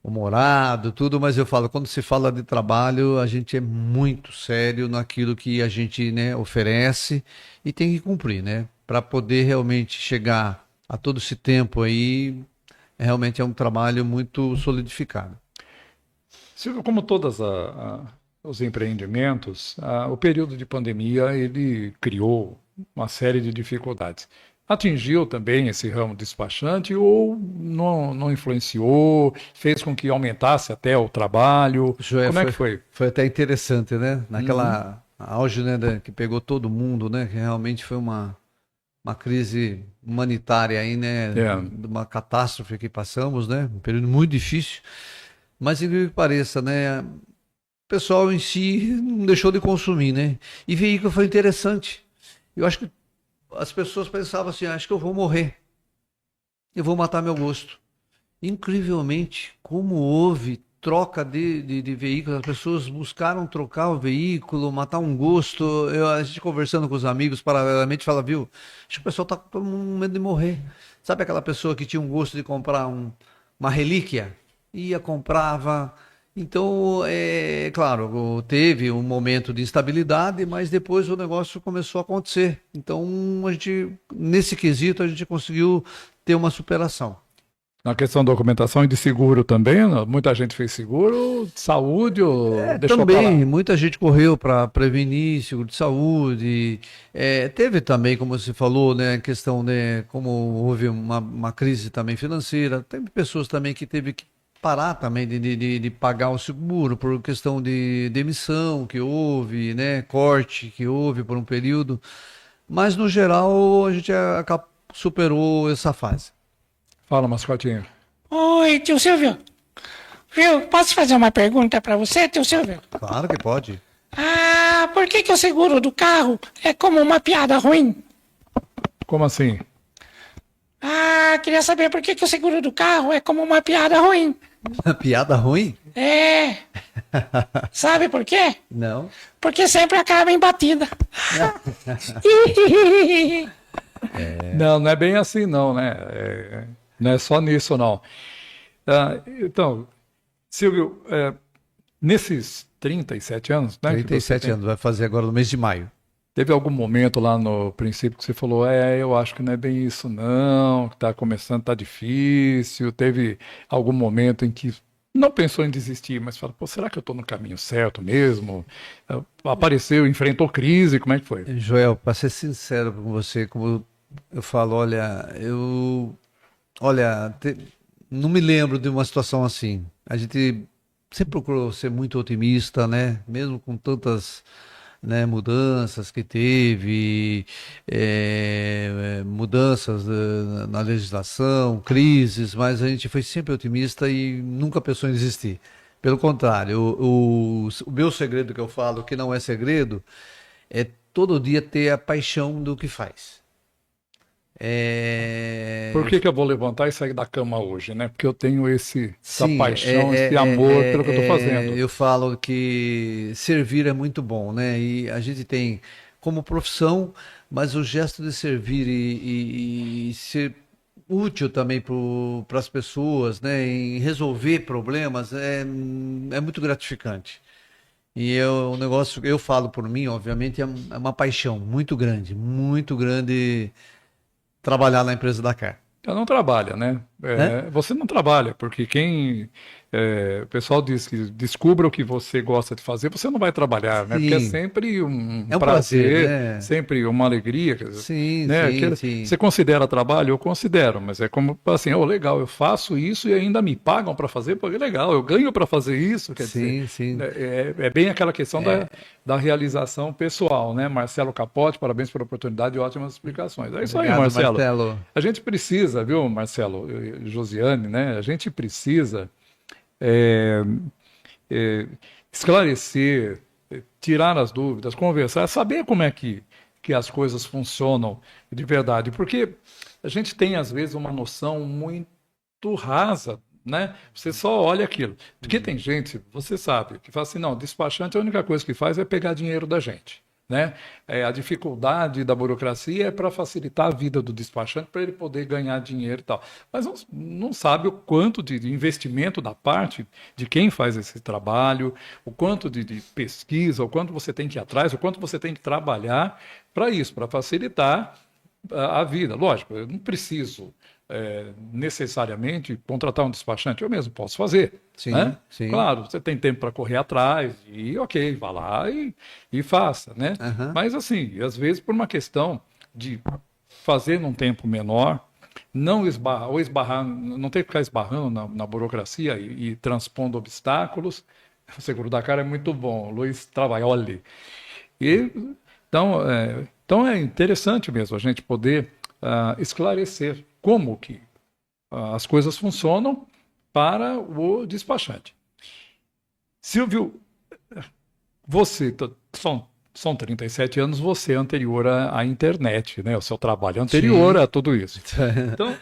humorado, tudo, mas eu falo, quando se fala de trabalho, a gente é muito sério naquilo que a gente, né, oferece e tem que cumprir, né? Para poder realmente chegar a todo esse tempo aí, realmente é um trabalho muito solidificado. Silvio, como todos os empreendimentos, o período de pandemia ele criou uma série de dificuldades. Atingiu também esse ramo despachante ou não influenciou, fez com que aumentasse até o trabalho? Joé, Como é que foi? foi até interessante, né? Naquela auge, né, que pegou todo mundo, né? Que realmente foi uma crise humanitária aí, né? É. Uma catástrofe que passamos, né? Um período muito difícil. Mas, incrível que pareça, né? O pessoal em si não deixou de consumir, né? E veículo foi interessante. Eu acho que as pessoas pensavam assim, acho que eu vou morrer. Eu vou matar meu gosto. Incrivelmente, como houve troca de veículos, as pessoas buscaram trocar o veículo, matar um gosto. A gente conversando com os amigos, paralelamente, fala, viu, acho que o pessoal está com medo de morrer. Sabe aquela pessoa que tinha um gosto de comprar uma relíquia? Ia, comprava. Então, claro, teve um momento de instabilidade, mas depois o negócio começou a acontecer. Então, nesse quesito, a gente conseguiu ter uma superação. Na questão da documentação e de seguro também, muita gente fez seguro de saúde ou deixou para lá? Também, muita gente correu para prevenir seguro de saúde. Teve também, como você falou, né, questão, né, como houve uma crise também financeira, teve pessoas também que teve que parar também de pagar o seguro por questão de demissão que houve, né, corte que houve por um período. Mas, no geral, a gente superou essa fase. Fala, mascotinho. Oi, tio Silvio. Viu? Posso fazer uma pergunta pra você, tio Silvio? Claro que pode. Por que o seguro do carro é como uma piada ruim? Como assim? Queria saber por que o seguro do carro é como uma piada ruim. Uma piada ruim? Sabe por quê? Não. Porque sempre acaba em batida. Não, não é bem assim, não, né? Não é só nisso, não. Então, Silvio, nesses 37 anos, né, que trinta e você sete tem, anos, vai fazer agora no mês de maio. teve algum momento lá no princípio que você falou, eu acho que não é bem isso, não, que está começando, tá difícil. Teve algum momento em que não pensou em desistir, mas falou, pô, será que eu estou no caminho certo mesmo? Apareceu, enfrentou crise, como é que foi? Joel, para ser sincero com você, como eu falo, olha, não me lembro de uma situação assim. A gente sempre procurou ser muito otimista, né? Mesmo com tantas, né, mudanças que teve, mudanças na legislação, crises, mas a gente foi sempre otimista e nunca pensou em desistir. Pelo contrário, o meu segredo que eu falo, que não é segredo, é todo dia ter a paixão do que faz. Por que que eu vou levantar e sair da cama hoje, né? Porque eu tenho essa Sim, paixão, esse amor pelo que eu estou fazendo. eu falo que servir é muito bom, né? E a gente tem como profissão, mas o gesto de servir e ser útil também para as pessoas, né? Em resolver problemas é muito gratificante. E o negócio, eu falo por mim, obviamente, é uma paixão muito grande trabalhar na empresa da Car. Ela não trabalha, né? Né? Você não trabalha, porque o pessoal diz que descubra o que você gosta de fazer, você não vai trabalhar, né? Porque é Sim, sempre um é um prazer, prazer, né? sempre uma alegria, quer dizer, Sim, né? sim, sim. Você considera trabalho? Eu considero, mas é como assim, legal, eu faço isso e ainda me pagam para fazer, porque legal, eu ganho para fazer isso, quer dizer, Sim, sim. é bem aquela questão da realização pessoal, né? Marcelo Capote, parabéns pela oportunidade e ótimas explicações. É isso aí, Obrigado, Marcelo. Marcelo. A gente precisa, viu, Marcelo, Josiane, né? A gente precisa é, é, esclarecer, tirar as dúvidas, conversar, saber como é que as coisas funcionam de verdade, porque a gente tem, às vezes, uma noção muito rasa, né? Você só olha aquilo. Porque tem gente, você sabe, que fala assim, não, despachante a única coisa que faz é pegar dinheiro da gente. Né? A dificuldade da burocracia é para facilitar a vida do despachante, para ele poder ganhar dinheiro e tal. Mas não sabe o quanto de investimento da parte de quem faz esse trabalho, o quanto de pesquisa, o quanto você tem que ir atrás, o quanto você tem que trabalhar para isso, para facilitar a vida. Lógico, eu não preciso necessariamente contratar um despachante, eu mesmo posso fazer, Sim, né? sim. Claro, você tem tempo para correr atrás e ok, vá lá e faça, né? Aham. Mas assim, às vezes por uma questão de fazer num tempo menor, não esbarrar, ou esbarrar, não ter que ficar esbarrando na burocracia e transpondo obstáculos. O seguro da cara é muito bom, Luiz Travaioli. E, então é interessante mesmo a gente poder esclarecer como que as coisas funcionam para o despachante. Silvio, você, são 37 anos, você é anterior à internet, né? O seu trabalho é anterior Sim. a tudo isso. Então,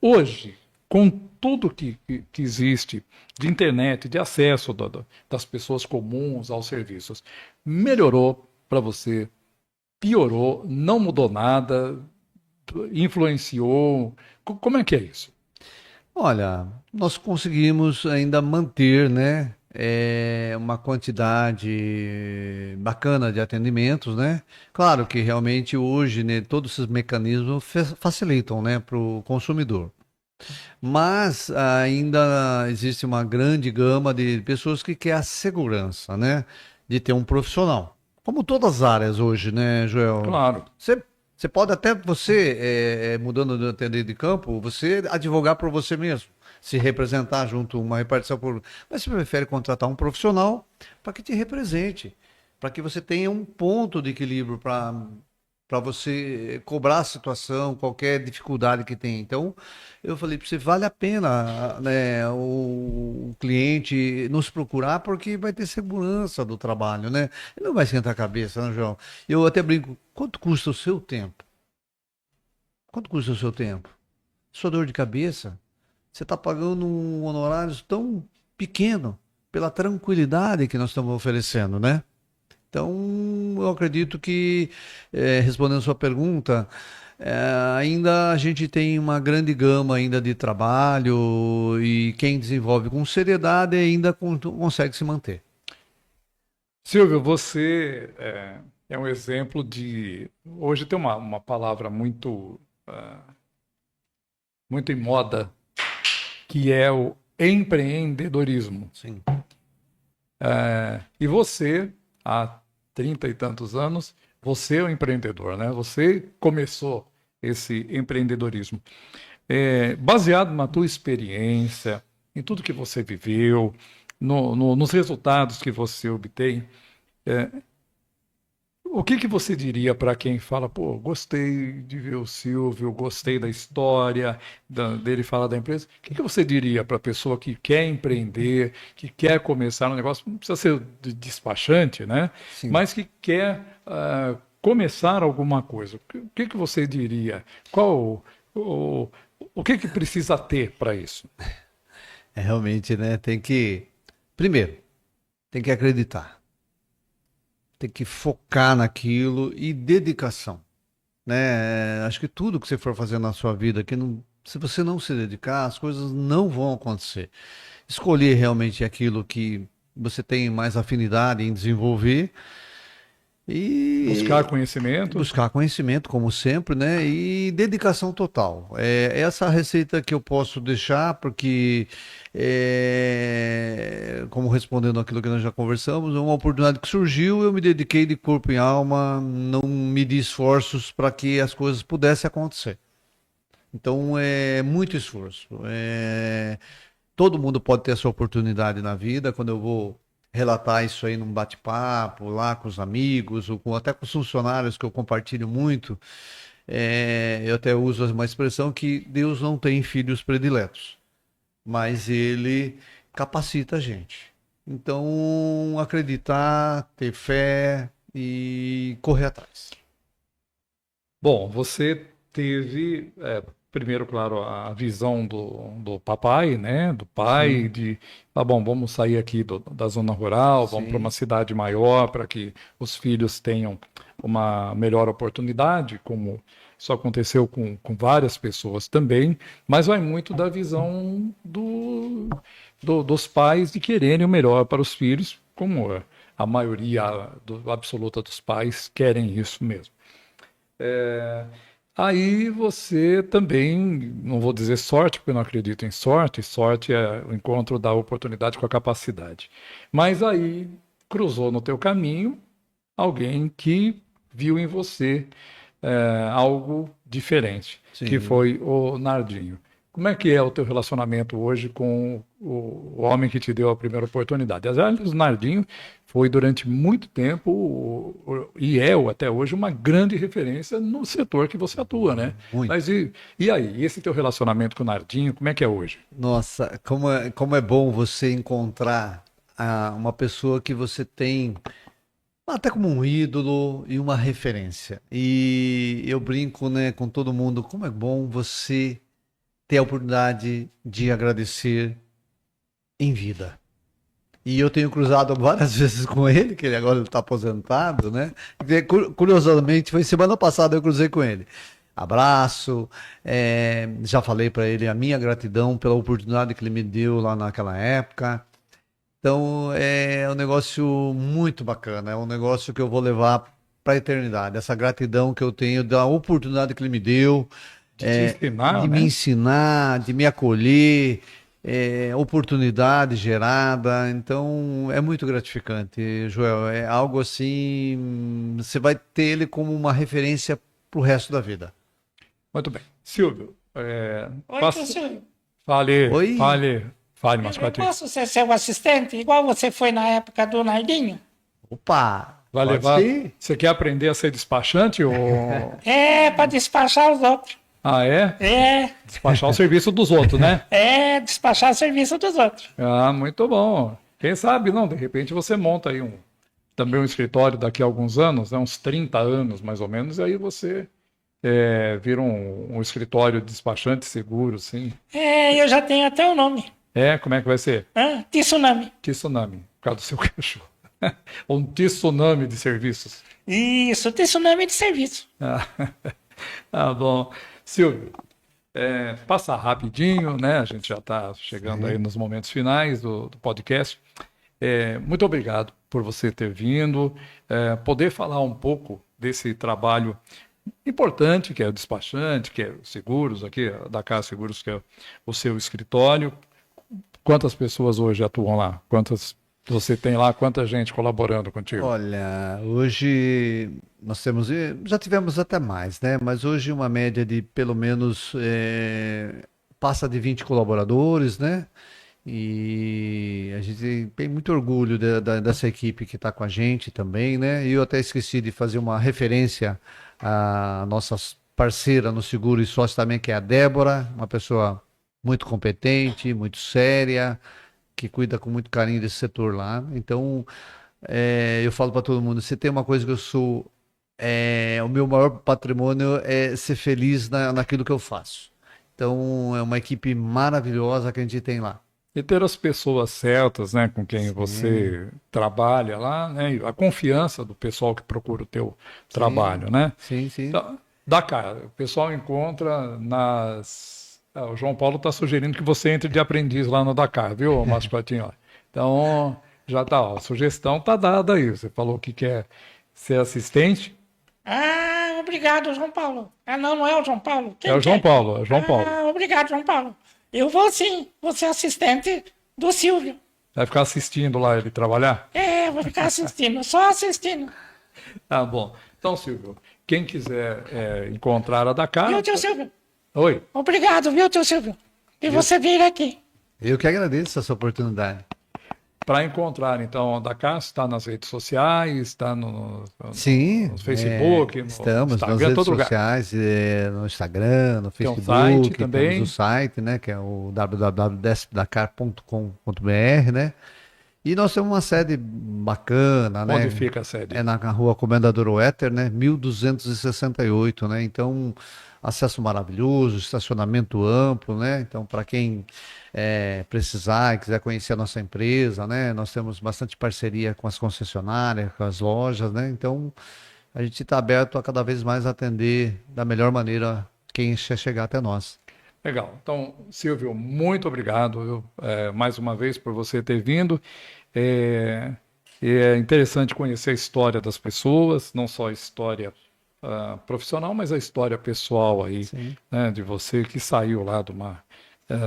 hoje, com tudo que existe de internet, de acesso das pessoas comuns aos serviços, melhorou para você, piorou, não mudou nada, influenciou? Como é que é isso? Olha, nós conseguimos ainda manter, né, uma quantidade bacana de atendimentos, né? Claro que realmente hoje, né, todos esses mecanismos facilitam, né, para o consumidor. Mas ainda existe uma grande gama de pessoas que quer a segurança, né, de ter um profissional. Como todas as áreas hoje, né, Joel? Claro. Você pode até mudando de atendente de campo, você advogar por você mesmo, se representar junto a uma repartição por. Mas você prefere contratar um profissional para que te represente, para que você tenha um ponto de equilíbrio para você cobrar a situação, qualquer dificuldade que tem. Então, eu falei para você, vale a pena, né, o cliente nos procurar porque vai ter segurança do trabalho, né? Ele não vai esquentar a cabeça, né, João? Eu até brinco, quanto custa o seu tempo? Quanto custa o seu tempo? Sua dor de cabeça? Você está pagando um honorário tão pequeno pela tranquilidade que nós estamos oferecendo, né? Então, eu acredito que, respondendo a sua pergunta, ainda a gente tem uma grande gama ainda de trabalho e quem desenvolve com seriedade ainda consegue se manter. Silvio, você é um exemplo de. Hoje tem uma palavra muito em moda, que é o empreendedorismo. Sim. E você, há 30 e tantos anos, você é um empreendedor, né? Você começou esse empreendedorismo. Baseado na tua experiência, em tudo que você viveu, nos resultados que você obtém, o que você diria para quem fala, pô, gostei de ver o Silvio, gostei da história dele falar da empresa? O que você diria para a pessoa que quer empreender, que quer começar um negócio, não precisa ser despachante, né? Sim. Mas que quer começar alguma coisa? O que você diria? O que precisa ter para isso? Realmente, né? Primeiro, tem que acreditar. Tem que focar naquilo e dedicação, né? Acho que tudo que você for fazer na sua vida, se você não se dedicar, as coisas não vão acontecer. Escolher realmente aquilo que você tem mais afinidade em desenvolver e buscar conhecimento, como sempre, né? E dedicação total. Essa receita que eu posso deixar, porque, como respondendo aquilo que nós já conversamos, é uma oportunidade que surgiu, eu me dediquei de corpo e alma, não medi esforços para que as coisas pudessem acontecer. Então, é muito esforço. Todo mundo pode ter essa oportunidade na vida. Quando eu vou relatar isso aí num bate-papo, lá com os amigos, ou até com os funcionários que eu compartilho muito, eu até uso uma expressão que Deus não tem filhos prediletos, mas Ele capacita a gente. Então, acreditar, ter fé e correr atrás. Bom, você teve, primeiro, claro, a visão do papai, né? Do pai, tá bom, vamos sair aqui da zona rural, vamos para uma cidade maior para que os filhos tenham uma melhor oportunidade, como isso aconteceu com várias pessoas também, mas vai muito da visão dos pais de quererem o melhor para os filhos, como a maioria absoluta dos pais querem isso mesmo. Aí você também, não vou dizer sorte, porque eu não acredito em sorte, sorte é o encontro da oportunidade com a capacidade. Mas aí cruzou no teu caminho alguém que viu em você algo diferente, que Sim. foi o Nardinho. Como é que é o teu relacionamento hoje com o homem que te deu a primeira oportunidade? Aliás, o Nardinho foi durante muito tempo e é até hoje uma grande referência no setor que você atua, né? Muito. Mas e aí, esse teu relacionamento com o Nardinho, como é que é hoje? Nossa, como é bom você encontrar uma pessoa que você tem até como um ídolo e uma referência. E eu brinco, né, com todo mundo, como é bom você ter a oportunidade de agradecer em vida. E eu tenho cruzado várias vezes com ele, que ele agora está aposentado, né? Curiosamente, foi semana passada eu cruzei com ele. Abraço, já falei para ele a minha gratidão pela oportunidade que ele me deu lá naquela época. Então é um negócio muito bacana, é um negócio que eu vou levar para a eternidade. Essa gratidão que eu tenho da oportunidade que ele me deu, De te ensinar, de né? me ensinar, de me acolher, oportunidade gerada. Então é muito gratificante, Joel. É algo assim, você vai ter ele como uma referência para o resto da vida. Muito bem. Silvio, Oi, tio Silvio. Oi? Fale mais Eu quatro. posso ser seu assistente, igual você foi na época do Nardinho? Opa! Vai Pode levar. ser? Você quer aprender a ser despachante ou. Para despachar os outros. Ah, é? É, Despachar o serviço dos outros, né? despachar o serviço dos outros. Ah, muito bom. Quem sabe, não, de repente você monta aí também um escritório daqui a alguns anos, né, uns 30 anos mais ou menos, e aí você vira um escritório de despachante seguro, sim. Eu já tenho até o nome. Como é que vai ser? Tsunami. Tsunami, por causa do seu cachorro. Um tsunami de serviços. Isso, tsunami de serviço. Ah, Tá bom. Silvio, passa rapidinho, né? A gente já está chegando aí nos momentos finais do podcast. Muito obrigado por você ter vindo, poder falar um pouco desse trabalho importante, que é o despachante, que é os seguros, aqui da Casa Seguros, que é o seu escritório. Quantas pessoas hoje atuam lá? Quantas você tem lá? Quanta gente colaborando contigo? Olha, hoje nós temos, já tivemos até mais, né? Mas hoje uma média de pelo menos passa de 20 colaboradores, né? E a gente tem muito orgulho dessa equipe que está com a gente também, né? E eu até esqueci de fazer uma referência à nossa parceira no seguro e sócio também, que é a Débora, uma pessoa muito competente, muito séria, que cuida com muito carinho desse setor lá. Então, eu falo para todo mundo, se tem uma coisa que eu sou, o meu maior patrimônio é ser feliz naquilo que eu faço. Então, é uma equipe maravilhosa que a gente tem lá. E ter as pessoas certas, né, com quem você trabalha lá, né, e a confiança do pessoal que procura o teu trabalho, né? Sim, sim. Então, o pessoal encontra o João Paulo está sugerindo que você entre de aprendiz lá no Dakar, viu, Márcio Patinho? Então, já tá, a sugestão tá dada aí. Você falou que quer ser assistente. Ah, obrigado, João Paulo. Ah, não, não é o João Paulo. Quem É o João que Paulo, é o João Paulo. Ah, obrigado, João Paulo. Eu vou sim, vou ser assistente do Silvio. Vai ficar assistindo lá ele trabalhar? Vou ficar assistindo, só assistindo. Tá bom. Então, Silvio, quem quiser encontrar a Dakar... Viu, tio Silvio? Oi. Obrigado, viu, tio Silvio? E você vir aqui. Eu que agradeço essa oportunidade. Para encontrar, então, a Dakar, está nas redes sociais, está Sim, no Facebook, no estamos Instagram, nas redes todo lugar. sociais, no Instagram, no Tem um Facebook, site também. temos o site, né, que é o www.despdakar.com.br, né? E nós temos uma sede bacana, né? Onde fica a sede? É na rua Comendador Oetter, né? 1268, né? Então, acesso maravilhoso, estacionamento amplo, né? Então, para quem precisar e quiser conhecer a nossa empresa, né? Nós temos bastante parceria com as concessionárias, com as lojas, né? Então, a gente está aberto a cada vez mais atender da melhor maneira quem chegar até nós. Legal. Então, Silvio, muito obrigado, viu? Mais uma vez por você ter vindo. É interessante conhecer a história das pessoas, não só a história profissional, mas a história pessoal aí, né, de você que saiu lá de uma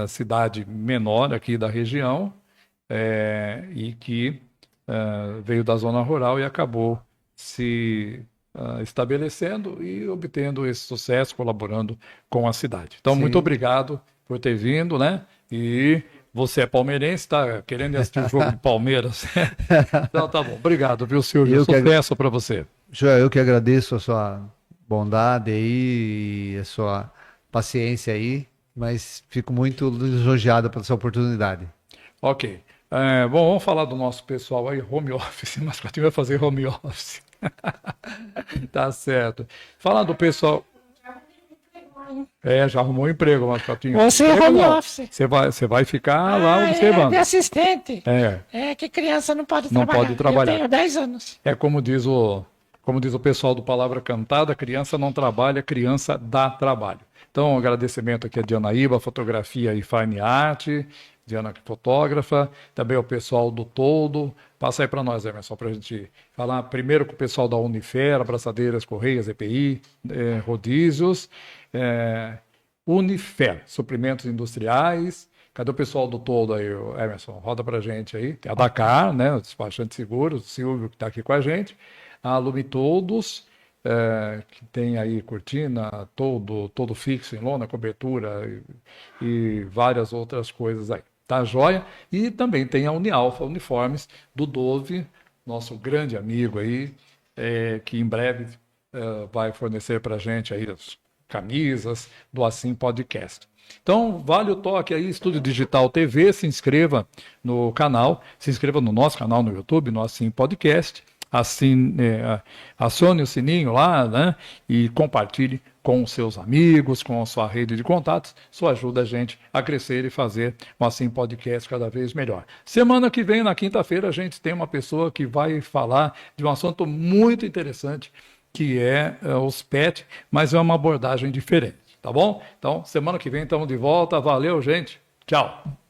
cidade menor aqui da região e que veio da zona rural e acabou se estabelecendo e obtendo esse sucesso, colaborando com a cidade. Então, muito obrigado por ter vindo, né? E você é palmeirense, está querendo assistir o jogo de Palmeiras. Então, tá bom. Obrigado, viu, Silvio? Sucesso para você. Joel, eu que agradeço a sua bondade aí e a sua paciência aí, mas fico muito lisonjeado pela sua oportunidade. Ok. Bom, vamos falar do nosso pessoal aí, home office, mas o vai fazer home office. Tá certo. Falar do pessoal. Já arrumou um emprego, Mascotinho. Você é home office. Você vai ficar lá observando. De assistente. É Que criança não pode Não trabalhar. pode trabalhar. Eu tenho 10 anos. Como diz o pessoal do Palavra Cantada, criança não trabalha, criança dá trabalho. Então, um agradecimento aqui a Diana Iba, fotografia e fine art, Diana que fotógrafa, também o pessoal do Todo. Passa aí para nós, Emerson, para a gente falar primeiro com o pessoal da Unifer, Abraçadeiras, Correias, EPI, Rodízios, Unifer, Suprimentos Industriais. Cadê o pessoal do Todo aí, Emerson? Roda para a gente aí. Tem a Dakar, né, o despachante de seguros, o Silvio que está aqui com a gente, a Lume Todos, que tem aí cortina, todo fixo em lona, cobertura e várias outras coisas aí. Tá joia? E também tem a Unialfa Uniformes do Dove, nosso grande amigo aí, que em breve vai fornecer para a gente aí as camisas do Assim Podcast. Então, vale o toque aí, Estúdio Digital TV, se inscreva no canal, se inscreva no nosso canal no YouTube, no Assim Podcast, acione o sininho lá, né, e compartilhe com os seus amigos, com a sua rede de contatos. Isso ajuda a gente a crescer e fazer um Assim Podcast cada vez melhor. Semana que vem, na quinta-feira, a gente tem uma pessoa que vai falar de um assunto muito interessante, que é os pets, mas é uma abordagem diferente, tá bom? Então, semana que vem estamos de volta. Valeu, gente. Tchau.